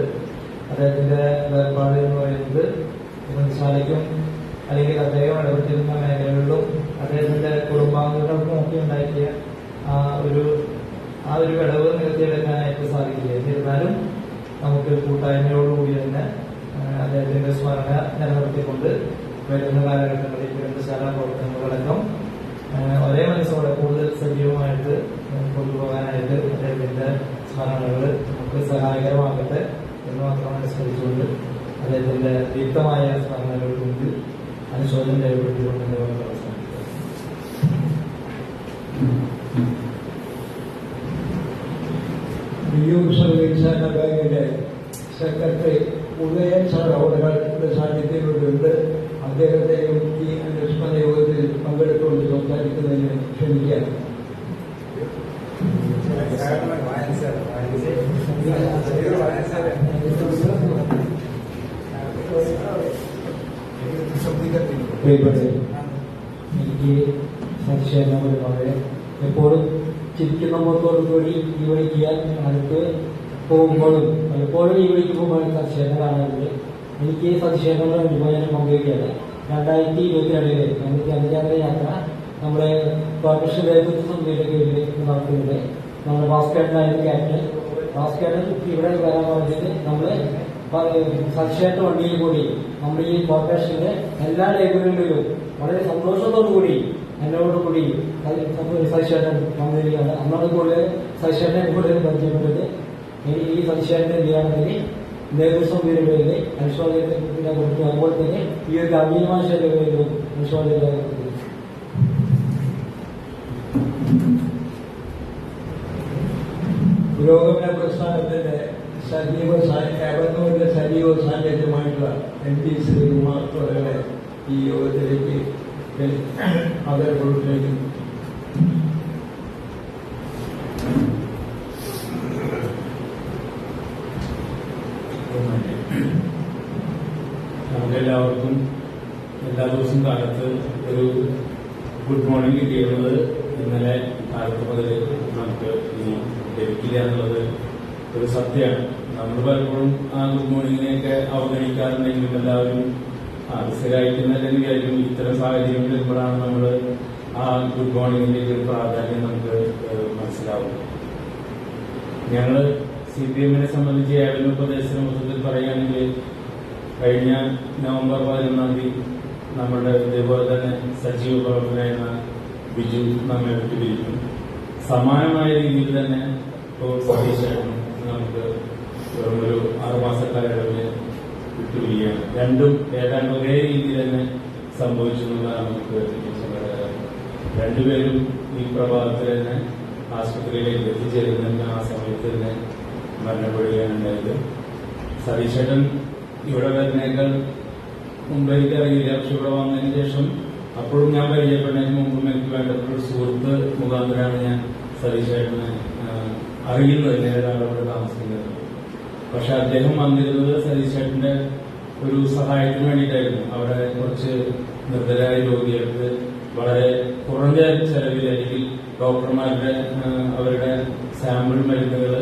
അദ്ദേഹത്തിന്റെ വേർപാട് എന്ന് പറയുന്നത് ഗ്രന്ഥശാലയ്ക്കും അല്ലെങ്കിൽ അദ്ദേഹം ഇടപെട്ടിരുന്ന മേഖലകളിലും അദ്ദേഹത്തിന്റെ കുടുംബാംഗങ്ങൾക്കും ഒക്കെ ഉണ്ടാക്കിയ ആ ഒരു വിടവ് നികത്തിയെടുക്കാനായിട്ട് സാധിക്കില്ല. എന്നിരുന്നാലും നമുക്ക് കൂട്ടായ്മയോടുകൂടി തന്നെ അദ്ദേഹത്തിന്റെ സ്മരണ നിലനിർത്തിക്കൊണ്ട് വരുന്ന കാലഘട്ടങ്ങളിൽ ഗ്രന്ഥശാല പ്രവർത്തനങ്ങളടക്കം ഒരേ മനസ്സോടെ കൂടുതൽ സജീവമായിട്ട് കൊണ്ടുപോകാനായിട്ട് അദ്ദേഹത്തിന്റെ സ്മരണകൾ നമുക്ക് സഹായകരമാകട്ടെ എന്ന് മാത്രം അനുസ്മരിച്ചുകൊണ്ട് അദ്ദേഹത്തിന്റെ ദീപ്തമായ സ്മരണകൾ കൊണ്ട് അനുശോചനം രേഖപ്പെടുത്തിക്കൊണ്ട് അവസാനിക്കും. സർവീസ് ബാങ്കിന്റെ സെക്രട്ടറി ഉദയൻ സാർ അവരുടെ സാന്നിധ്യത്തിലുണ്ട്. അദ്ദേഹത്തെയും ഈ അനുസ്മരണ യോഗത്തിൽ പങ്കെടുത്തുകൊണ്ട് സംസാരിക്കുന്നതിന് ക്ഷണിക്കാം. എനിക്ക് സംശയം ഒരുപാട് എപ്പോഴും ചിരിക്കുന്ന മുഖത്തോടുകൂടി ഈ വിളിക്കാൻ അടുത്ത് പോകുമ്പോഴും പലപ്പോഴും ഈ വിളിക്കുമ്പോൾ സതിശേഖരൻ കാണാറുണ്ട്. എനിക്ക് സതിശേഖരങ്ങളുടെ അനുഭവം പങ്കുവയ്ക്കുകയാണ്. 2022 നമുക്ക് അഞ്ചാമത്തെ യാത്ര നമ്മുടെ കോർപ്പറേഷൻ നേതൃത്വ സമിതിയുടെ കീഴിൽ നടത്തുന്നത്. നമ്മുടെ ഭാസ്കരനായിരുന്നു ക്യാപ്റ്റൻ. ഭാസ്കരൻ ഇവിടെ വരാൻ പറഞ്ഞിട്ട് നമ്മൾ സതിശേഖരന്റെ വണ്ടിയിൽ കൂടി നമ്മുടെ ഈ കോർപ്പറേഷന്റെ എല്ലാ ലൈബ്രറികളിലും വളരെ സന്തോഷത്തോടുകൂടി എന്നോടുകൂടി സതിശേഖരൻ വന്നിരിക്കുകയാണ്. അന്നാണ് കൂടുതൽ സതിശേഖരനെ കൂടുതൽ പരിചയപ്പെട്ടത്. ഈ സതിശേഖരന്റെ എന്തിനാണെങ്കിൽ നേതൃസമിതിയുടെ അനുശോചനത്തിന് കൊടുത്തു. അതുപോലെ തന്നെ ഈ ഒരു അഭിമാനയുടെ പേരിലും അനുശോചന പുരോഗമന പ്രസ്ഥാനത്തിന്റെ സജീവ സാന്നിധ്യമായിട്ടുള്ള MP ശ്രീകുമാർ അവരുടെ ഈ യോഗത്തിലേക്ക് ആദരപൂർവ്വം നമുക്കെല്ലാവർക്കും എല്ലാ ദിവസവും കാലത്ത് ഒരു ഗുഡ് മോർണിംഗ് കിട്ടിയിരുന്നത് ഇന്നലെ കാലത്ത് മുതൽ നമുക്ക് ഇനി ലഭിക്കില്ല എന്നുള്ളത് ഒരു സത്യമാണ്. നമ്മൾ പലപ്പോഴും ആ ഗുഡ് മോർണിംഗിനെയൊക്കെ അവഗണിക്കാറുണ്ടെങ്കിലും എല്ലാവരും സ്ഥിരമായിട്ടുണ്ടെന്ന് വിചാരിക്കും. ഇത്തരം സാഹചര്യം വരുമ്പോഴാണ് നമ്മൾ ആ ഗുഡ് മോർണിംഗിന്റെ ഒരു പ്രാധാന്യം നമുക്ക് മനസ്സിലാവും. ഞങ്ങൾ CPM-നെ സംബന്ധിച്ച് ഏവനും പ്രദേശത്തിന് മൊത്തത്തിൽ പറയുകയാണെങ്കിൽ കഴിഞ്ഞ നവംബർ 11-ാം തീയതി നമ്മുടെ ഇതേപോലെ തന്നെ സജീവ പ്രവർത്തകനായിരുന്ന ബിജു നമ്മെ വിട്ടുപിരിക്കും. സമാനമായ രീതിയിൽ തന്നെ ഇപ്പോൾ സതീശേട്ടനും നമുക്ക് ഒരു 6 മാസക്കാലയളവിൽ വിട്ടുപിരിക്കുകയാണ്. രണ്ടും ഏതാണ്ട് ഒരേ രീതിയിൽ തന്നെ സംഭവിച്ചു എന്നുള്ളതാണ് നമുക്ക് രണ്ടുപേരും ഈ പ്രഭാതത്തിൽ തന്നെ ആശുപത്രിയിലേക്ക് എത്തിച്ചേരുന്നതിന് ആ സമയത്ത് തന്നെ മരണപ്പെടുകയാണ് ഉണ്ടായത്. സതീശേട്ടൻ ഇവിടെ വരുന്നേക്കാൾ മുമ്പ് എനിക്ക് അറിയില്ല. പക്ഷെ ഇവിടെ വന്നതിന് ശേഷം അപ്പോഴും ഞാൻ പരിചയപ്പെടുന്നതിന് മുമ്പും എനിക്ക് വേണ്ടപ്പെട്ട ഒരു സുഹൃത്ത് മുഖാന്തരമാണ് ഞാൻ സതീശേട്ടനെ അറിയുന്നത്, നേരിടാളോട് താമസിക്കുന്നത്. പക്ഷെ അദ്ദേഹം വന്നിരുന്നത് സതീശേട്ടന്റെ ഒരു സഹായത്തിന് വേണ്ടിയിട്ടായിരുന്നു. അവിടെ കുറച്ച് നിർദ്ധരായ രോഗികൾക്ക് വളരെ കുറഞ്ഞ ചെലവിൽ അല്ലെങ്കിൽ ഡോക്ടർമാരുടെ അവരുടെ സാമ്പിൾ മരുന്നുകൾ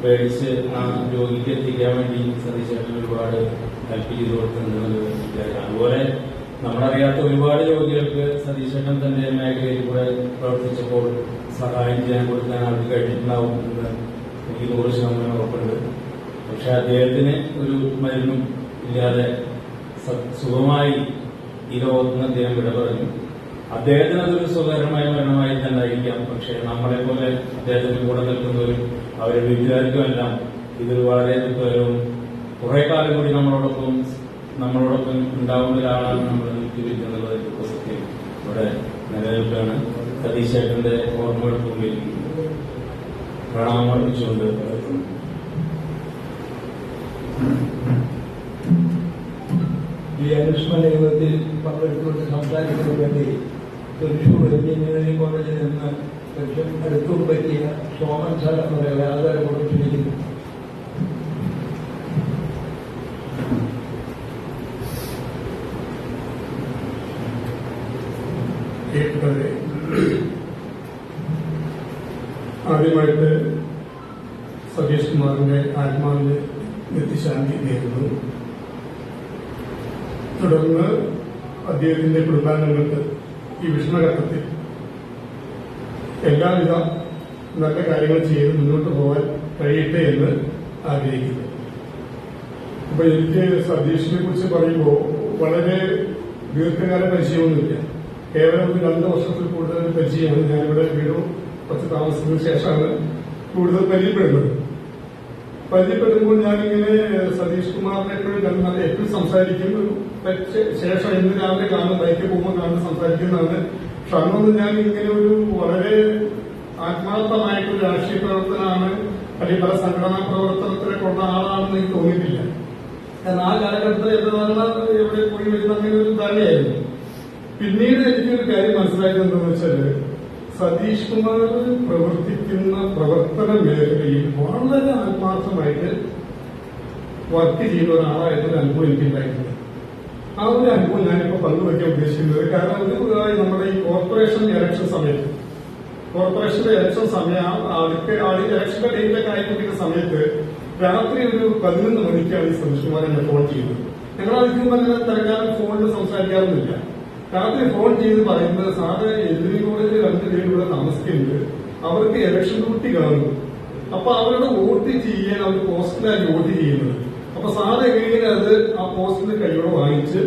മേടിച്ച് ആ രോഗിക്ക് എത്തിക്കാൻ വേണ്ടി സതീശേട്ടൻ ഒരുപാട് ഹെൽപ്പ് ചെയ്ത് കൊടുക്കുന്നുണ്ടെന്ന് വിചാരിക്കാം. അതുപോലെ നമ്മളറിയാത്ത ഒരുപാട് രോഗികൾക്ക് സതീശേട്ടൻ തന്റെ മേഖലയിൽ കൂടെ പ്രവർത്തിച്ചപ്പോൾ സഹായം ചെയ്യാൻ കൊടുക്കാൻ അവർക്ക് കഴിഞ്ഞിട്ടുണ്ടാവും എന്ന് എനിക്ക് 100% ഉറപ്പുണ്ട്. പക്ഷെ അദ്ദേഹത്തിന് ഒരു മരുന്നും ഇല്ലാതെ സുഖമായി ഈ ലോകത്തുനിന്ന് അദ്ദേഹം വിട പറഞ്ഞു. അദ്ദേഹത്തിന് അതൊരു സുഖകരമായ മരണമായി തന്നെ ആയിരിക്കാം. പക്ഷെ നമ്മളെ പോലെ അദ്ദേഹത്തിന്റെ കൂടെ നിൽക്കുന്നവരും അവരുടെ വീട്ടുകാർക്കുമെല്ലാം ഇതൊരു വളരെ ദുഃഖകരവും കുറെ കാലം കൂടി നമ്മളോടൊപ്പം ഉണ്ടാവുന്ന ഒരാളാണ് നമ്മൾ വിട്ടുപിരിക്കുന്നത്. സത്യം ഇവിടെ നിലനിൽക്കുകയാണ്. സതീശേട്ടന്റെ ഓർമ്മകൾക്ക് മുമ്പിൽ പ്രണാമം അർപ്പിച്ചുകൊണ്ട് ഈ അനുസ്മരണ യോഗത്തിൽ പങ്കെടുത്തുകൊണ്ട് സംസാരിക്കുന്നതിന് വേണ്ടി തൃശൂർ എഞ്ചിനീയറിംഗ് കോളേജിൽ നിന്ന് അടുത്തും പറ്റിയ സോമൻ സാർ എന്നവരെ ആദരവോടെ ക്ഷണിക്കുന്നു. ആദ്യമായിട്ട് സതീഷ് കുമാറിന്റെ ആത്മാവിന് നിത്യശാന്തി നേരുന്നു. തുടർന്ന് അദ്ദേഹത്തിന്റെ കുടുംബാംഗങ്ങൾക്ക് ഈ വിഷമഘട്ടത്തിൽ എല്ലാവിധ നല്ല കാര്യങ്ങൾ ചെയ്ത് മുന്നോട്ട് പോകാൻ കഴിയട്ടെ എന്ന് ആഗ്രഹിക്കുന്നു. അപ്പൊ എനിക്ക് സതീഷിനെ കുറിച്ച് പറയുമ്പോൾ വളരെ ദീർഘകാല പരിചയമൊന്നുമില്ല. കേവലം 2 വർഷത്തിൽ കൂടുതൽ പരിചയമാണ്. ഞാനിവിടെ വീടും കുറച്ച് താമസത്തിന് ശേഷമാണ് കൂടുതൽ പരിചയപ്പെടുമ്പോൾ ഞാനിങ്ങനെ സതീഷ് കുമാറിനെ എപ്പോഴും സംസാരിക്കും. ശേഷം ഇന്ന് രാവിലെ കാണും, ബൈക്കിൽ പോകുമ്പോൾ കാണും, സംസാരിക്കുന്നതാണ്. പക്ഷെ അന്നൊന്നും ഞാൻ ഇങ്ങനെ ഒരു വളരെ ആത്മാർത്ഥമായിട്ടൊരു രാഷ്ട്രീയ പ്രവർത്തനമാണ് അല്ലെങ്കിൽ പല സംഘടനാ പ്രവർത്തനത്തിലൊക്കെ ഉള്ള ആളാണെന്ന് എനിക്ക് തോന്നിയിട്ടില്ല. കാരണം ആ കാലഘട്ടത്തിൽ എവിടെ പോയി വരുന്ന അങ്ങനെ ഒരു ധാരണയായിരുന്നു. പിന്നീട് എനിക്കൊരു കാര്യം മനസ്സിലായത് എന്താണെന്ന് വെച്ചാൽ സതീഷ് കുമാർ പ്രവർത്തിക്കുന്ന പ്രവർത്തന മേഖലയിൽ വളരെ ആത്മാർത്ഥമായിട്ട് വർക്ക് ചെയ്യുന്ന ഒരാളായിട്ടൊരു അനുഭവം എനിക്കുണ്ടായിട്ടുണ്ട്. ആ ഒരു അനുഭവം ഞാനിപ്പോൾ പങ്കുവയ്ക്കാൻ ഉദ്ദേശിക്കുന്നത് കാരണം നമ്മുടെ ഈ കോർപ്പറേഷന്റെ ഇലക്ഷൻ സമയം ഇലക്ഷന്റെ ഡേറ്റിലൊക്കെ ആയിക്കൊണ്ടിരിക്കുന്ന സമയത്ത് രാത്രി ഒരു 11 മണിക്കാണ് ഈ സതീഷ് കുമാർ എന്നെ ഫോൺ ചെയ്യുന്നത്. ഞങ്ങൾ അതിനും അങ്ങനെ തൽക്കാലം ഫോണിൽ സംസാരിക്കാറൊന്നുമില്ല. രാത്രി ഫോൺ ചെയ്ത് പറയുന്നത്, സാറ് എഞ്ചിനീയറിംഗ് കോളേജിൽ 2 പേര് ഇവിടെ താമസിക്കുന്നുണ്ട്, അവർക്ക് ഇലക്ഷൻ ഡ്യൂട്ടി കാണുന്നു. അപ്പൊ അവരുടെ വോട്ട് ചെയ്യാൻ അവർ പോസ്റ്റിലാണ് വോട്ട് ചെയ്യുന്നത്. അപ്പൊ സാറ് എങ്ങനെ അത് ആ പോസ്റ്റിന് കൈയോടെ വാങ്ങിച്ച്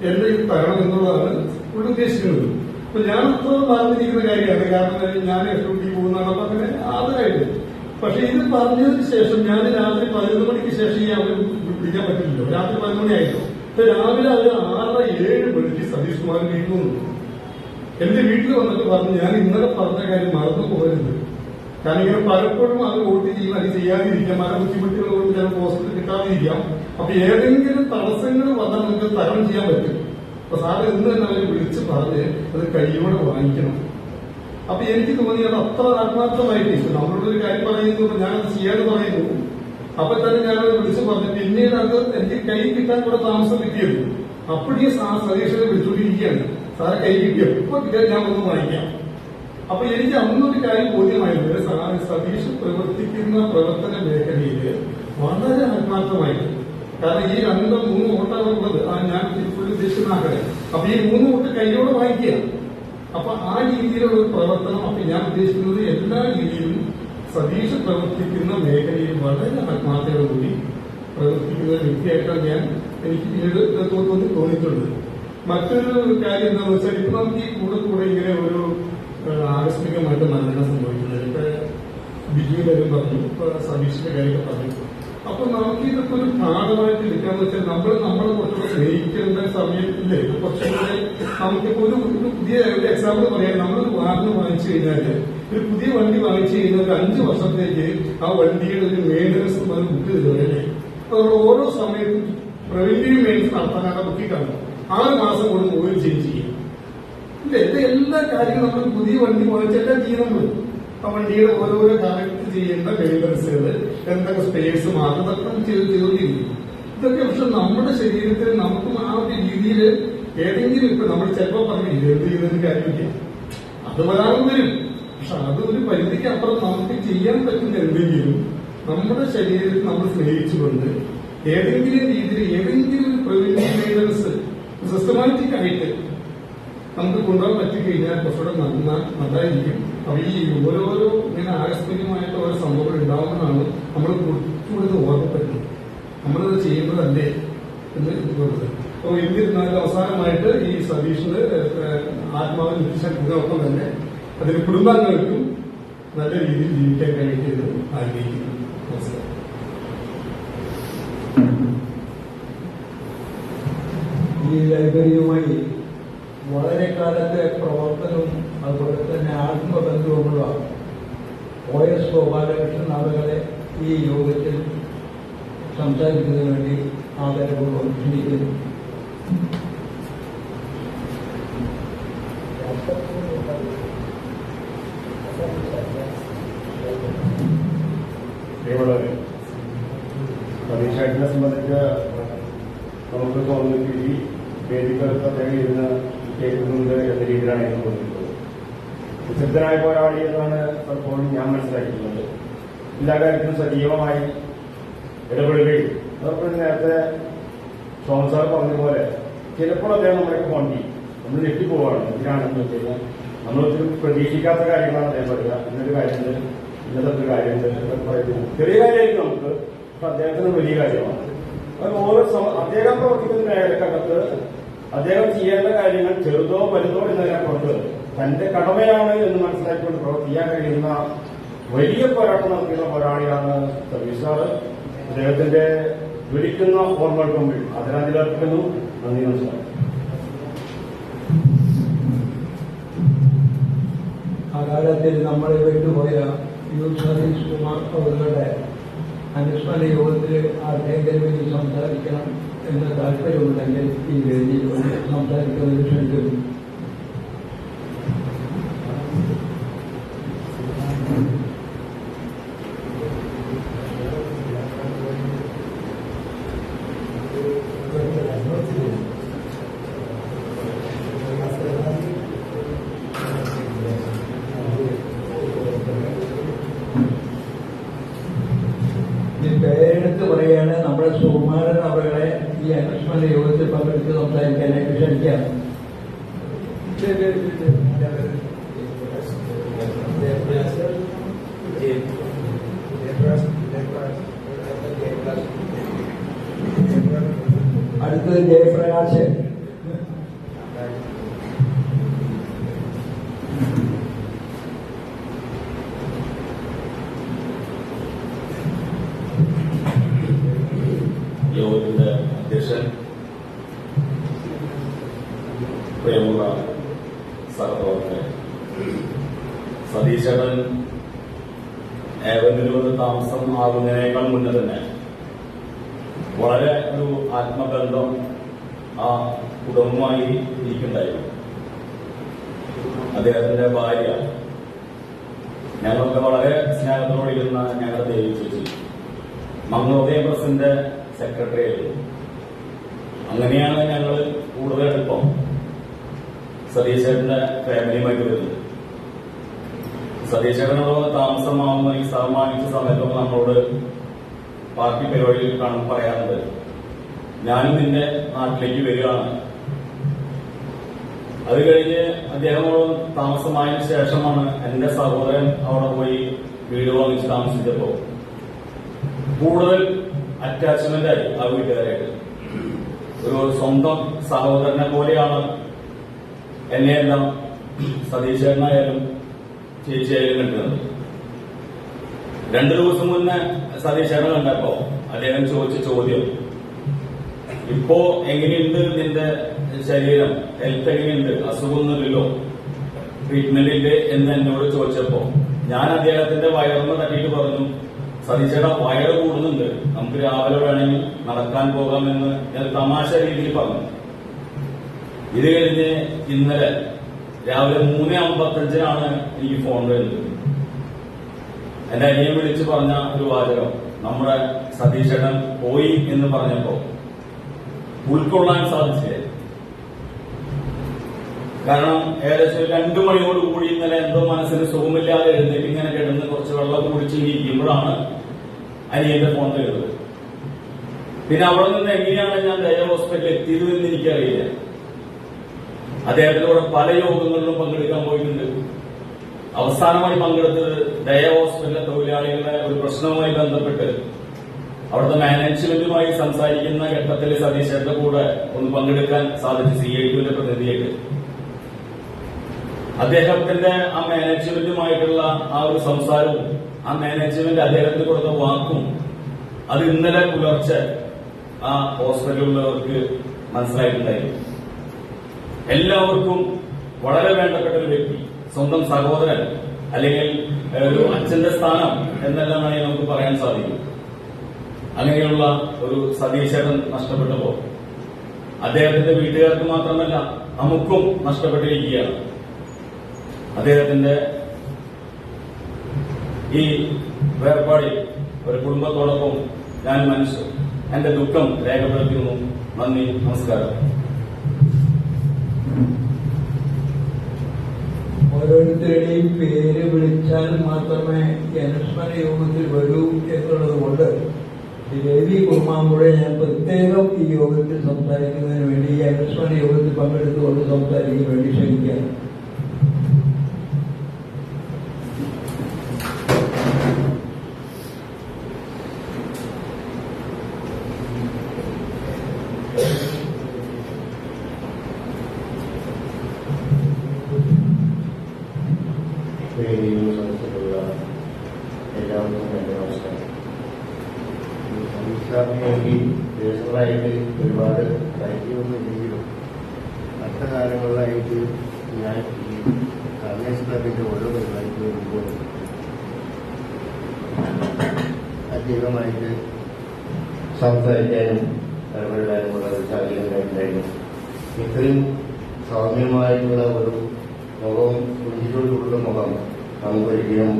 എന്റെ ഇത് തരണം എന്നുള്ളതാണ് ഇവിടെ ഉദ്ദേശിക്കുന്നത്. അപ്പൊ ഞാൻ അത്ര പറഞ്ഞിരിക്കുന്ന കാര്യമാണ്. കാരണം ഞാൻ ഡ്യൂട്ടി പോകുന്നതാണ്. അപ്പൊ അങ്ങനെ ആദരായിട്ട്. പക്ഷെ ഇത് പറഞ്ഞതിന് ശേഷം ഞാൻ രാത്രി 11 മണിക്ക് ശേഷം ഈ അവർ വിളിക്കാൻ പറ്റില്ലല്ലോ. രാത്രി 11 മണിയായിരുന്നു. ഇപ്പൊ രാവിലെ അവർ 6-7 മണിക്ക് സതീഷ് കുമാർ വീട്ടിൽ വന്നു. എന്റെ വീട്ടിൽ വന്നിട്ട് പറഞ്ഞു, ഞാൻ ഇന്നലെ പറഞ്ഞ കാര്യം മറന്നു പോകരുത്. കാരണം ഇങ്ങനെ പലപ്പോഴും അത് വോട്ട് ചെയ്യും, അത് ചെയ്യാതിരിക്കാം, പല ബുദ്ധിമുട്ടുകളോട് ചില പോസ്റ്റ് കിട്ടാതിരിക്കാം. അപ്പൊ ഏതെങ്കിലും തടസ്സങ്ങൾ വന്നാൽ നമുക്ക് തരണം ചെയ്യാൻ പറ്റും. അപ്പൊ സാറ് ഇന്ന് തന്നെ അവർ വിളിച്ച് പറഞ്ഞ് അത് കൈയോടെ വാങ്ങിക്കണം. അപ്പൊ എനിക്ക് തോന്നി അത് അത്ര ആത്മാർത്ഥമായിട്ട് നമ്മളോടൊരു കാര്യം പറയുന്നു, ഞാനത് ചെയ്യാതെ പറയുന്നു. അപ്പൊ തന്നെ ഞാനത് വിളിച്ച് പറഞ്ഞു. പിന്നീട് അത് എനിക്ക് കൈ കിട്ടാൻ കൂടെ താമസം കിട്ടിയത്. അപ്പോഴേ സതീഷിനെ വിളിച്ചുകൊണ്ടിരിക്കുകയാണ്. സാറെ കൈ കിട്ടിയോ ഇപ്പൊ കിട്ടിയാൽ ഞാൻ ഒന്ന് വാങ്ങിക്കാം. അപ്പൊ എനിക്ക് അന്നൊരു കാര്യം ബോധ്യമായിരുന്നു, സതീഷ് പ്രവർത്തിക്കുന്ന പ്രവർത്തന മേഖലയിൽ വളരെ ആത്മാർത്ഥമായിട്ട്. കാരണം ഈ 2-3 വോട്ടാണ് ഉള്ളത്, ഞാൻ ഫുൾ ഉദ്ദേശിക്കുന്ന. അപ്പൊ ഈ 3 വോട്ട് കൈയോടെ വാങ്ങിക്കുക. അപ്പൊ ആ രീതിയിലുള്ള ഒരു പ്രവർത്തനം. അപ്പൊ ഞാൻ ഉദ്ദേശിക്കുന്നത് എല്ലാ രീതിയിലും സതീഷ് പ്രവർത്തിക്കുന്ന മേഖലയിൽ വളരെ ആത്മാർത്ഥതയോടുകൂടി പ്രവർത്തിക്കുന്ന വ്യക്തിയായിട്ടാണ് എനിക്ക് പിന്നീട് തോന്നിയിട്ടുണ്ട്. മറ്റൊരു കാര്യം എന്താണെന്ന് വെച്ചാൽ ഇപ്പൊ നമുക്ക് ഈ കൂടെ ഇങ്ങനെ ഒരു ആകസ്മികമായിട്ട് മരണം സംഭവിക്കുന്നത്. ഇപ്പൊ ബിജുവിന്റെ കാര്യം പറഞ്ഞു, ഇപ്പൊ സതീഷിന്റെ കാര്യമൊക്കെ പറഞ്ഞു. അപ്പൊ നമുക്ക് ഇതൊക്കെ ഒരു ഭാഗമായിട്ട് എടുക്കാന്ന് വെച്ചാൽ നമ്മളെ കുറച്ചുകൂടെ സ്നേഹിക്കേണ്ട സമയത്തില്ലേ. കുറച്ചുകൂടെ നമുക്കിപ്പോ ഒരു പുതിയ എക്സാമ്പിൾ പറയാൻ, നമ്മളൊരു വാഹനം വാങ്ങിച്ചു കഴിഞ്ഞാല്, ഒരു പുതിയ വണ്ടി വാങ്ങിച്ചു കഴിഞ്ഞാൽ 5 വർഷത്തേക്ക് ആ വണ്ടിയുടെ ഒരു മെയിൻ്റനൻസ് നമ്മൾ ബുക്ക് ചെയ്തല്ലേ. അപ്പൊ നമ്മൾ ഓരോ സമയത്തും പ്രിവന്റീവ് മെയിൻ്റനൻസ് നടത്താനാണ് ബുക്കിൽ കാണുന്നത്. 6 മാസം കൊണ്ട് ഓയിൽ ചേഞ്ച് ചെയ്യും ഇല്ലേ. ഇത് എല്ലാ കാര്യങ്ങളും നമ്മൾ പുതിയ വണ്ടി വാങ്ങിച്ചെല്ലാം ചെയ്യുന്നത്. ആ വണ്ടിയുടെ ഓരോരോ കാലത്ത് ചെയ്യേണ്ട മെയിൻ്റനൻസുകൾ, എന്തൊക്കെ സ്പേസ് മാറും, അതൊക്കെ ചെയ്തുകൊണ്ടിരിക്കും. ഇതൊക്കെ പക്ഷെ നമ്മുടെ ശരീരത്തിൽ നമുക്കും ആ ഒരു രീതിയിൽ ഏതെങ്കിലും ഇപ്പൊ നമ്മൾ ചിലപ്പോൾ പറഞ്ഞു എന്ത് ചെയ്യുന്നതിന് കാര്യമില്ല, അത് വരാനും വരും. പക്ഷെ അതൊരു പരിധിക്ക് അപ്പുറം നമുക്ക് ചെയ്യാൻ പറ്റുന്ന എന്തെങ്കിലും നമ്മുടെ ശരീരത്തിൽ നമ്മൾ സ്നേഹിച്ചുകൊണ്ട് ഏതെങ്കിലും രീതിയിൽ ഏതെങ്കിലും ഒരു പ്രിവന്റീവ് മെയിൻ്റനൻസ് സിസ്റ്റമാറ്റിക് ആയിട്ട് നമുക്ക് കൊണ്ടുപോകാൻ പറ്റിക്കഴിഞ്ഞാൽ കുറച്ചുകൂടെ നന്നായിരിക്കും. അപ്പൊ ഈ ഓരോരോ ഇങ്ങനെ ആകസ്മികമായിട്ട് ഓരോ സംഭവങ്ങൾ ഉണ്ടാവുന്നതാണ് നമ്മൾ കുറച്ചുകൂടി ഓർമ്മപ്പെടുന്നത്, നമ്മളത് ചെയ്യുന്നതല്ലേ എന്ന് തോന്നുന്നത്. അപ്പോൾ എന്നിരുന്നാലും അവസാനമായിട്ട് ഈ സതീഷിന് ആത്മാവിൽ നിരീക്ഷണത്തിനൊപ്പം തന്നെ അതിന് കുടുംബാംഗങ്ങൾക്കും നല്ല രീതിയിൽ ജീവിക്കാൻ കഴിയുന്നത് ആഗ്രഹിക്കുന്നു. നമസ്കാരം. ഈ ലൈബ്രറിയുമായി വളരെ കാലത്തെ പ്രവർത്തനവും അതുപോലെ തന്നെ ആത്മബന്ധവുമുള്ള OS ഗോപാലകൃഷ്ണൻ അവരെ ഈ യോഗത്തിൽ സംസാരിക്കുന്നതിന് വേണ്ടി ആദരപൂർവ്വം ക്ഷണിക്കുന്നു. സതീഷേട്ടനെ സംബന്ധിച്ച് നമുക്ക് തോന്നുന്നത് ഈ വേദികൾക്ക് അദ്ദേഹം ഇരുന്ന് കേൾക്കുന്നുണ്ട് എന്ന രീതിയിലാണ് എനിക്ക് തോന്നിയിട്ടുള്ളത്. പ്രസിദ്ധനായ പോരാളി എന്നാണ് പലപ്പോഴും ഞാൻ മനസ്സിലാക്കിയിട്ടുള്ളത്. എല്ലാ കാര്യത്തിലും സജീവമായി ഇടപെടുകയും അതൊക്കെ നേരത്തെ സോമൻ സാർ പറഞ്ഞ പോലെ ചിലപ്പോൾ അദ്ദേഹം നമ്മളൊക്കെ ഫോൺ ചെയ്യും, നമ്മൾ ഞെട്ടിപ്പോവാണ്. എന്തിനാണെന്ന് വെച്ച് കഴിഞ്ഞാൽ നമ്മളൊത്തിരി പ്രതീക്ഷിക്കാത്ത കാര്യങ്ങളാണ് അദ്ദേഹം പറയുക. ഇന്നൊരു കാര്യമുണ്ട്, ഇന്നത്തെ കാര്യമുണ്ട് എന്നൊക്കെ പറയുന്നത് ചെറിയ കാര്യമായിരിക്കും നമുക്ക്, പക്ഷെ അദ്ദേഹത്തിന് വലിയ കാര്യമാണ്. അത് ഓരോ അദ്ദേഹം പ്രവർത്തിക്കുന്ന മേഖലക്കകത്ത് അദ്ദേഹം ചെയ്യേണ്ട കാര്യങ്ങൾ ചെറുതോ വലുതോ എന്നതിനപ്പുറത്ത് തന്റെ കടമയാണ് എന്ന് മനസ്സിലാക്കിക്കൊണ്ട് പ്രവർത്തിക്കാൻ കഴിയുന്ന വലിയ പോരാട്ടം നടത്തിയുള്ള പോരാളിയാണ് സതീഷ് സാറ്. അദ്ദേഹത്തിന്റെ ജ്വലിക്കുന്ന ഓർമ്മകൾക്ക് മുമ്പിൽ ആദരാഞ്ജലി അർപ്പിക്കുന്നു. നന്ദി, നമസ്കാരം. അകാലത്തിൽ നമ്മളെ വിട്ടുപോയ സതീഷ് കുമാർ അവരുടെ അനുസ്മരണ യോഗത്തിൽ ആർക്കെങ്കിലും വേണ്ടി സംസാരിക്കണം എന്ന താല്പര്യമുണ്ടെങ്കിൽ ഈ വേദിയിൽ സംസാരിക്കുന്നതിന് ക്ഷണിക്കുന്നു. പേരെടുത്ത് പറയുകയാണ് നമ്മുടെ സുകുമാരൻ അവരുടെ ഈ അനുസ്മരണ യോഗത്തിൽ പങ്കെടുത്ത് സംസാരിക്കാനായിട്ട് ക്ഷണിക്കുകയാണ്. അടുത്തത് ജയപ്രകാശ്. യോഗത്തിന്റെ അധ്യക്ഷൻ, പ്രിയമുള്ള സഹപ്രവർത്തകർ, സതീശേട്ടൻ ഏവനിൽ വന്ന് താമസം ആകുന്നതിനേക്കാൾ മുന്നേ തന്നെ വളരെ ഒരു ആത്മബന്ധം ആ കുടുംബമായി ഇരിക്കുന്നുണ്ടായിരുന്നു. അദ്ദേഹത്തിന്റെ ഭാര്യ, ഞങ്ങളൊക്കെ വളരെ സ്നേഹത്തോടിരുന്ന ഞങ്ങളുടെ ദേവി ചേച്ചി മംഗളോദയ പ്രസിന്റെ സെക്രട്ടറി ആയിരുന്നു. അങ്ങനെയാണ് ഞങ്ങൾ കൂടുതൽ അടുപ്പം. സതീശേട്ടന്റെ ഫാമിലിയുമായിട്ട് വരുന്നത്. സതീശേട്ടനോട് താമസമാവുന്ന ഈ സഹമാനിച്ച സമയത്തൊക്കെ നമ്മളോട് പാർട്ടി പരിപാടിയിൽ കാണും പറയാറുണ്ട്, ഞാനും നിന്റെ നാട്ടിലേക്ക് വരികയാണ്. അത് കഴിഞ്ഞ് അദ്ദേഹത്തോട് താമസമായതിനു ശേഷമാണ് എന്റെ സഹോദരൻ അവിടെ പോയി വീട് വാങ്ങിച്ച് താമസിച്ചപ്പോ കൂടുതൽ അറ്റാച്ച്മെന്റ് ആയി ആ വീട്ടുകാരായിട്ട്. ഒരു സ്വന്തം സഹോദരനെ പോലെയാണ് എന്നെയെല്ലാം സതീശേട്ടനായാലും ചേച്ചിയായാലും കണ്ടത്. 2 ദിവസം മുന്നേ സതീശേട്ടൻ കണ്ടപ്പോ അദ്ദേഹം ചോദിച്ച ചോദ്യം, ഇപ്പോ എങ്ങനെയുണ്ട് നിന്റെ ശരീരം, ഹെൽത്ത് എങ്ങനെയുണ്ട്, അസുഖമൊന്നുമില്ലല്ലോ, ട്രീറ്റ്മെന്റിന്റെ എന്ന് എന്നോട് ചോദിച്ചപ്പോ ഞാൻ അദ്ദേഹത്തിന്റെ വയറിന് തട്ടിയിട്ട് പറഞ്ഞു, സതീശേട്ടാ വയറ് കൂടുന്നുണ്ട്, നമുക്ക് രാവിലെ വേണമെങ്കിൽ നടക്കാൻ പോകാമെന്ന് ഞാൻ തമാശ രീതിയിൽ പറഞ്ഞു. ഇത് കഴിഞ്ഞ് ഇന്നലെ രാവിലെ 3:55 എനിക്ക് ഫോൺ വരുന്നത്. എന്റെ അനിയൻ വിളിച്ച് പറഞ്ഞ ഒരു വാചകം, നമ്മുടെ സതീശേട്ടൻ പോയി എന്ന് പറഞ്ഞപ്പോ ഉൾക്കൊള്ളാൻ സാധിച്ചില്ല. കാരണം ഏകദേശം 2 മണിയോടുകൂടി ഇന്നലെ എന്തോ മനസ്സിന് സുഖമില്ലാതെ എഴുന്നേറ്റ് ഇങ്ങനെ കിടന്ന് കുറച്ച് വെള്ളം കുടിച്ച് ഇരിക്കുമ്പോഴാണ് അനിയന്റെ ഫോൺ വരുന്നത്. പിന്നെ അവിടെ നിന്ന് എങ്ങനെയാണ് ഞാൻ ദയ ഹോസ്പിറ്റലിൽ എത്തിയത് എന്ന് എനിക്കറിയില്ല. അദ്ദേഹത്തിന്റെ കൂടെ പല യോഗങ്ങളിലും പങ്കെടുക്കാൻ പോയിട്ടുണ്ട്. അവസാനമായി പങ്കെടുത്തത് ദയ ഹോസ്പിറ്റലിലെ തൊഴിലാളികളുടെ ഒരു പ്രശ്നവുമായി ബന്ധപ്പെട്ട് അവിടുത്തെ മാനേജ്മെന്റുമായി സംസാരിക്കുന്ന ഘട്ടത്തിൽ സതീശേട്ടന്റെ കൂടെ ഒന്ന് പങ്കെടുക്കാൻ സാധിച്ചു, CITUവിന്റെ പ്രതിനിധിയായിട്ട്. അദ്ദേഹത്തിന്റെ ആ മാനേജ്മെന്റുമായിട്ടുള്ള ആ ഒരു സംസാരവും ആ മാനേജ്മെന്റ് അദ്ദേഹത്തിന് കൊടുത്ത വാക്കും അത് ഇന്നലെ പുലർച്ചെ ആ ഹോസ്പിറ്റലിലുള്ളവർക്ക് മനസ്സിലായിട്ടുണ്ടായി. എല്ലാവർക്കും വളരെ വേണ്ടപ്പെട്ട ഒരു വ്യക്തി, സ്വന്തം സഹോദരൻ അല്ലെങ്കിൽ ഒരു അച്ഛന്റെ സ്ഥാനം എന്നെല്ലാം വേണമെങ്കിൽ നമുക്ക് പറയാൻ സാധിക്കും. അങ്ങനെയുള്ള ഒരു സതീശേട്ടൻ നഷ്ടപ്പെട്ടപ്പോ അദ്ദേഹത്തിന്റെ വീട്ടുകാർക്ക് മാത്രമല്ല നമുക്കും നഷ്ടപ്പെട്ടിരിക്കുകയാണ്. അദ്ദേഹത്തിന്റെ ഈ വേർപാടിൽ ഒരു കുടുംബത്തോടൊപ്പം ഞാൻ എന്റെ ദുഃഖം രേഖപ്പെടുത്തുന്നു. നന്ദി, നമസ്കാരം. ഓരോരുത്തരുടെയും പേര് വിളിച്ചാൽ മാത്രമേ ഈ അനുസ്മരണ യോഗത്തിൽ വരൂ എന്നുള്ളത് കൊണ്ട് രവി കുർമാമ്പുഴ ഞാൻ പ്രത്യേകം ഈ യോഗത്തിൽ സംസാരിക്കുന്നതിന് വേണ്ടി, ഈ അനുസ്മരണ യോഗത്തിൽ പങ്കെടുത്തുകൊണ്ട് സംസാരിക്കാൻ വേണ്ടി ക്ഷണിക്കുകയാണ്. എല്ലാവർക്കും എന്റെ നമസ്കാരം. സംസ്ഥാനത്തിന് വേണ്ടി ദിവസങ്ങളായിട്ട് ഒരുപാട് കാര്യമൊന്നുമില്ലെങ്കിലും അടുത്ത കാലങ്ങളിലായിട്ട് ഞാൻ ഈ കാർണേഴ്സ് ക്ലബിന്റെ ഓരോ പരിപാടിക്ക് വരുമ്പോൾ അധികമായിട്ട് സംസാരിക്കാനും ഇടപെടാനുമുള്ള ഒരു സാഹചര്യം ഉണ്ടായിരുന്നു. ഇത്രയും സൗമ്യമായിട്ടുള്ള ഒരു മുഖം, പുഞ്ചിരിയോടുള്ള മുഖം നമുക്കൊരിക്കലും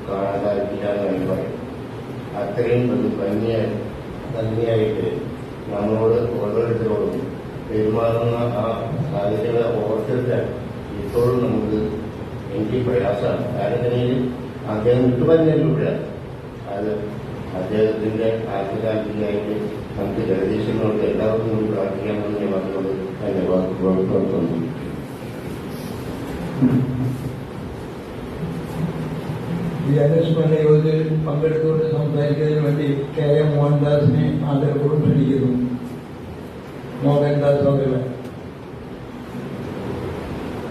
കാണാൻ സാധിക്കില്ല എന്ന് ഞാൻ പറയും. അത്രയും ഒരു ഭംഗിയായിട്ട് നമ്മളോട് ഓരോരുത്തരോടും പെരുമാറുന്ന ആ സാഹചര്യങ്ങളെ ഓർത്തിട്ട് ഇപ്പോഴും എനിക്ക് പ്രയാസമാണ്. കാരണം അദ്ദേഹം വിട്ടുപറഞ്ഞില്ല. അത് അദ്ദേഹത്തിന്റെ ആത്മകാന്തിയായിട്ട് നമുക്ക് ജഗദീശനോട് എല്ലാവർക്കും കൂടി പ്രാർത്ഥിക്കാമെന്ന് ഞാൻ പറഞ്ഞുകൊണ്ട് എന്റെ വാക്കുകൾ തോന്നുന്നു. ഈ അനുസ്മരണ യോഗത്തിൽ പങ്കെടുത്തുകൊണ്ട് സംസാരിക്കുന്നതിന് വേണ്ടി KM മോഹൻദാസിനെ ആദരപൂർവ്വം ക്ഷണിക്കുന്നു. മോഹൻദാസ് അവരുടെ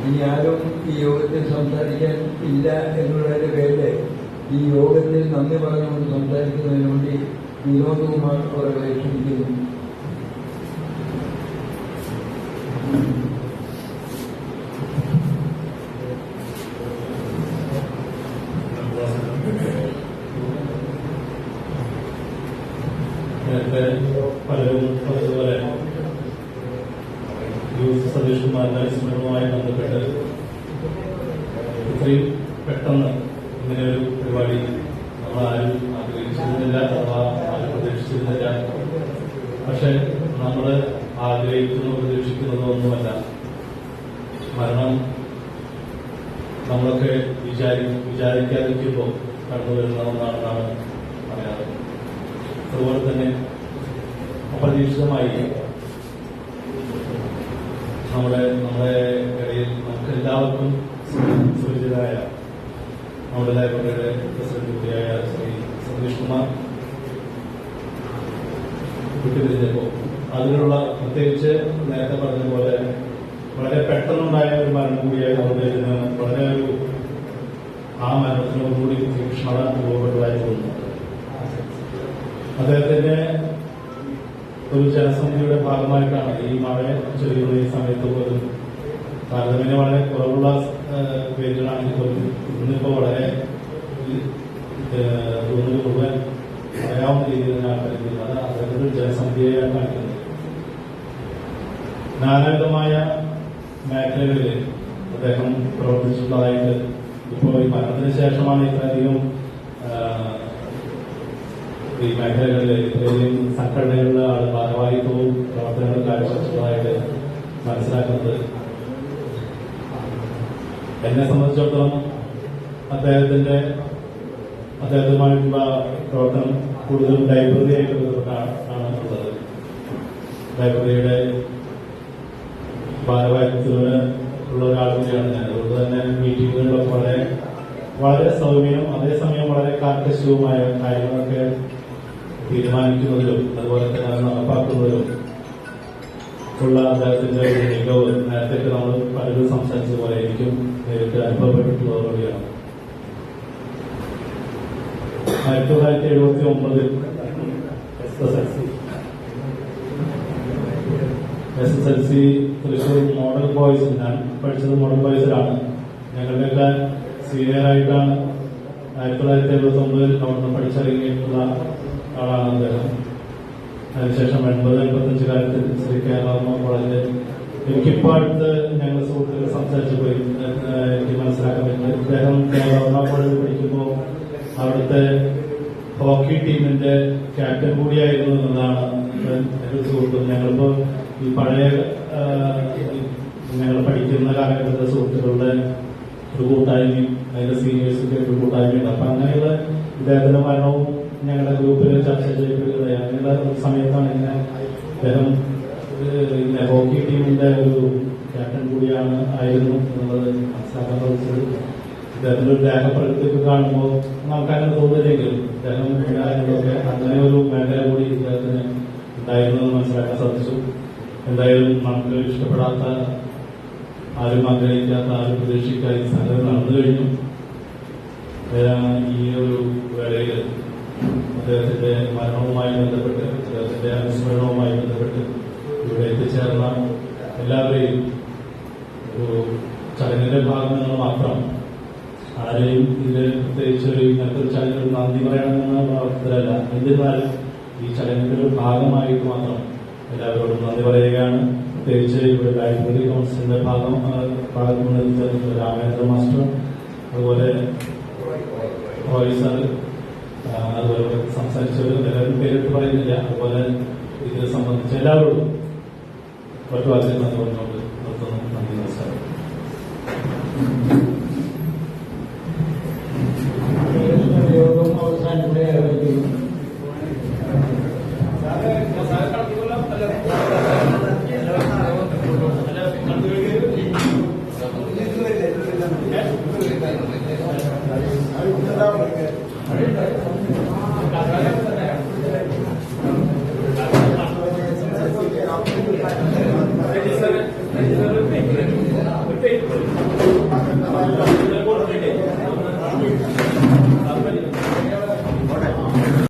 ഇനി ആരും ഈ യോഗത്തിൽ സംസാരിക്കാൻ ഇല്ല എന്നുള്ളതിന്റെ പേരില് ഈ യോഗത്തിൽ നന്ദി പറഞ്ഞുകൊണ്ട് സംസാരിക്കുന്നതിന് വേണ്ടി വിനോദ് കുമാർ അവരെ ക്ഷണിക്കുന്നു. നേരത്തെ പലരും പറഞ്ഞതുപോലെ സതീഷ് കുമാറിന്റെ അനുസ്മരണവുമായി ബന്ധപ്പെട്ട് ഇത്രയും പെട്ടെന്ന് ഇങ്ങനെ ഒരു പരിപാടി നമ്മൾ ആരും ആഗ്രഹിച്ചിരുന്നില്ല, അഥവാ ആരും പ്രതീക്ഷിച്ചിരുന്നില്ല. പക്ഷെ നമ്മൾ ആഗ്രഹിക്കുന്നതോ പ്രതീക്ഷിക്കുന്നതോ ഒന്നുമല്ല. മരണം നമ്മളൊക്കെ വിചാരിക്കാതിരിക്കുമ്പോൾ കണ്ടുവരുന്ന ഒന്നാണെന്നാണ് പറയാറ്. അതുപോലെ തന്നെ അപ്രതീക്ഷിതമായി നമ്മുടെ ഇടയിൽ നമുക്ക് എല്ലാവർക്കും സുപരിചിതരായ നമ്മുടെ ലൈബ്രറിയുടെ പ്രസിഡന്റ് കൂടിയായ ശ്രീ സതീഷ് കുമാർ വിട്ടുപിരിഞ്ഞപ്പോൾ അതിനുള്ള പ്രത്യേകിച്ച് നേരത്തെ പറഞ്ഞ പോലെ വളരെ പെട്ടെന്നുണ്ടായ ഒരു മരണം കൂടിയായി നമ്മുടെ ഇതിന് വളരെ ആ മരണത്തിനോടുകൂടി തീക്ഷ്ണത രൂപപ്പെട്ടതായി തോന്നുന്നു. അദ്ദേഹത്തിന്റെ ഒരു ജനസംഖ്യയുടെ ഭാഗമായിട്ടാണ് ഈ മഴ ചൊരിയുന്ന ഈ സമയത്ത് പോലും താരതമ്യം വളരെ കുറവുള്ള പേരുകളാണെങ്കിൽ പോലും ഇന്നിപ്പോ വളരെ മുഴുവൻ പറയാവുന്ന രീതിയിൽ ആൾക്കാരിക്കുന്നത് അത് അദ്ദേഹത്തിന്റെ ഒരു ജനസംഖ്യയാണ് കാണിക്കുന്നത്. നാനാവിധമായ മേഖലകളിൽ അദ്ദേഹം പ്രവർത്തിച്ചിട്ടുള്ളതായിട്ട് ഇപ്പോൾ ഈ മരണത്തിന് ശേഷമാണ് ഇത്രയധികം ഈ മേഖലകളിൽ ഇത്രയും സംഘടനകളിലെ ഭാരവാഹിത്വവും പ്രവർത്തനങ്ങളും കാഴ്ചവെച്ചതായിട്ട് മനസ്സിലാക്കുന്നത്. എന്നെ സംബന്ധിച്ചിടത്തോളം അദ്ദേഹവുമായിട്ടുള്ള പ്രവർത്തനം കൂടുതലും ലൈബ്രറിയായിട്ട് ബന്ധപ്പെട്ടാണ് ഉള്ളത്. ലൈബ്രറിയുടെ ഭാരവാഹിത്വത്തിന് ഉള്ള ഒരാൾ കൂടിയാണ് ഞാൻ. അതുകൊണ്ട് തന്നെ മീറ്റിങ്ങുകളിലൊക്കെ വളരെ സൗമ്യവും അതേസമയം വളരെ കാർക്കശ്യവുമായ കാര്യങ്ങളൊക്കെ തീരുമാനിക്കുന്നതിലും അതുപോലെ തന്നെ അത് നടപ്പാക്കുന്നതിലും ഉള്ള അദ്ദേഹത്തിന്റെ ഒരു മികവ് നേരത്തെ നമ്മൾ പലരും സംസാരിച്ചതുപോലെ എനിക്കും നേരിട്ട് അനുഭവപ്പെട്ടിട്ടുള്ളതുകൂടിയാണ്. 1979 SSLC തൃശ്ശൂർ മോഡൽ ബോയ്സ്, ഞാൻ പഠിച്ചത് മോഡൽ ബോയ്സിലാണ്. ഞങ്ങളുടെയൊക്കെ സീനിയറായിട്ടാണ് 1979 അവിടുന്ന് പഠിച്ചിറങ്ങിയിട്ടുള്ള ആളാണ് അദ്ദേഹം. അതിനുശേഷം 80-85 കാലത്ത് ശ്രീ കേരള കോളേജിൽ എനിക്കിപ്പോൾ അടുത്ത് ഞങ്ങൾ സുഹൃത്തുക്കൾ സംസാരിച്ചപ്പോൾ എനിക്ക് മനസ്സിലാക്കാൻ പറ്റുന്നത് അദ്ദേഹം കേരള കോളേജിൽ പഠിക്കുമ്പോൾ അവിടുത്തെ ഹോക്കി ടീമിന്റെ ക്യാപ്റ്റൻ കൂടിയായിരുന്നു എന്നതാണ് എന്റെ സുഹൃത്തും. ഞങ്ങളിപ്പോ ഈ പഴയ ഞങ്ങൾ പഠിക്കുന്ന കാലഘട്ടത്തിലെ സുഹൃത്തുക്കളുടെ ഒരു കൂട്ടായ്മയും അതിന്റെ സീനിയേഴ്സിന്റെ ഒരു കൂട്ടായ്മയുണ്ട്. അപ്പൊ അങ്ങനെയുള്ള ഇദ്ദേഹത്തിന്റെ മരണവും ഞങ്ങളുടെ ഗ്രൂപ്പിൽ ചർച്ച ചെയ്യപ്പെടുകയാണ്. അങ്ങനെയുള്ള ഒരു സമയത്താണ് ഇങ്ങനെ അദ്ദേഹം ഹോക്കി ടീമിന്റെ ഒരു ക്യാപ്റ്റൻ കൂടിയാണ് ആയിരുന്നു എന്നുള്ളത് മനസ്സിലാക്കാൻ സാധിച്ചത്. ഇദ്ദേഹത്തിന്റെ ഒരു ദേഹപ്രകൃതിയൊക്കെ കാണുമ്പോൾ നമുക്കങ്ങനെ തോന്നില്ലെങ്കിലും ഇദ്ദേഹം കാര്യങ്ങളൊക്കെ അങ്ങനെ ഒരു മേഖല കൂടി ഇദ്ദേഹത്തിന് ഉണ്ടായിരുന്നു എന്ന് മനസ്സിലാക്കാൻ സാധിച്ചു. എന്തായാലും നമുക്ക് ഇഷ്ടപ്പെടാത്ത, ആരും ആഗ്രഹിക്കാത്ത, ആരും പ്രതീക്ഷിക്കാത്ത ഈ സംഗതി നടന്നു കഴിഞ്ഞു. ഈ ഒരു വേളയിൽ അദ്ദേഹത്തിന്റെ മരണവുമായി ബന്ധപ്പെട്ട്, അദ്ദേഹത്തിന്റെ അനുസ്മരണവുമായി ബന്ധപ്പെട്ട് ഇവിടെ എത്തിച്ചേർന്ന എല്ലാവരെയും ഒരു ചടങ്ങിന്റെ ഭാഗമെന്ന് മാത്രം ആരെയും ഇതിൽ പ്രത്യേകിച്ച് ഇങ്ങനത്തെ ഒരു ചടങ്ങിൽ നന്ദി പറയണമെന്നുള്ള അർത്ഥത്തിലല്ല. എന്നിരുന്നാലും ഈ ചടങ്ങിന്റെ ഒരു ഭാഗമായിട്ട് മാത്രം എല്ലാവരോടും നന്ദി പറയുകയാണ്. പ്രത്യേകിച്ച് ഇവിടെ ലൈബ്രറി കൗൺസിലിന്റെ ഭാഗത്ത് നിന്ന് രാമേന്ദ്ര മാസ്റ്റർ, അതുപോലെ റോയ് സാർ, അതുപോലെ സംസാരിച്ചവർ എല്ലാവരും പേരിട്ട് പറയുന്നില്ല. അതുപോലെ ഇതിനെ സംബന്ധിച്ച് എല്ലാവരോടും ഒറ്റ വാക്കിൽ നന്ദി പറഞ്ഞു.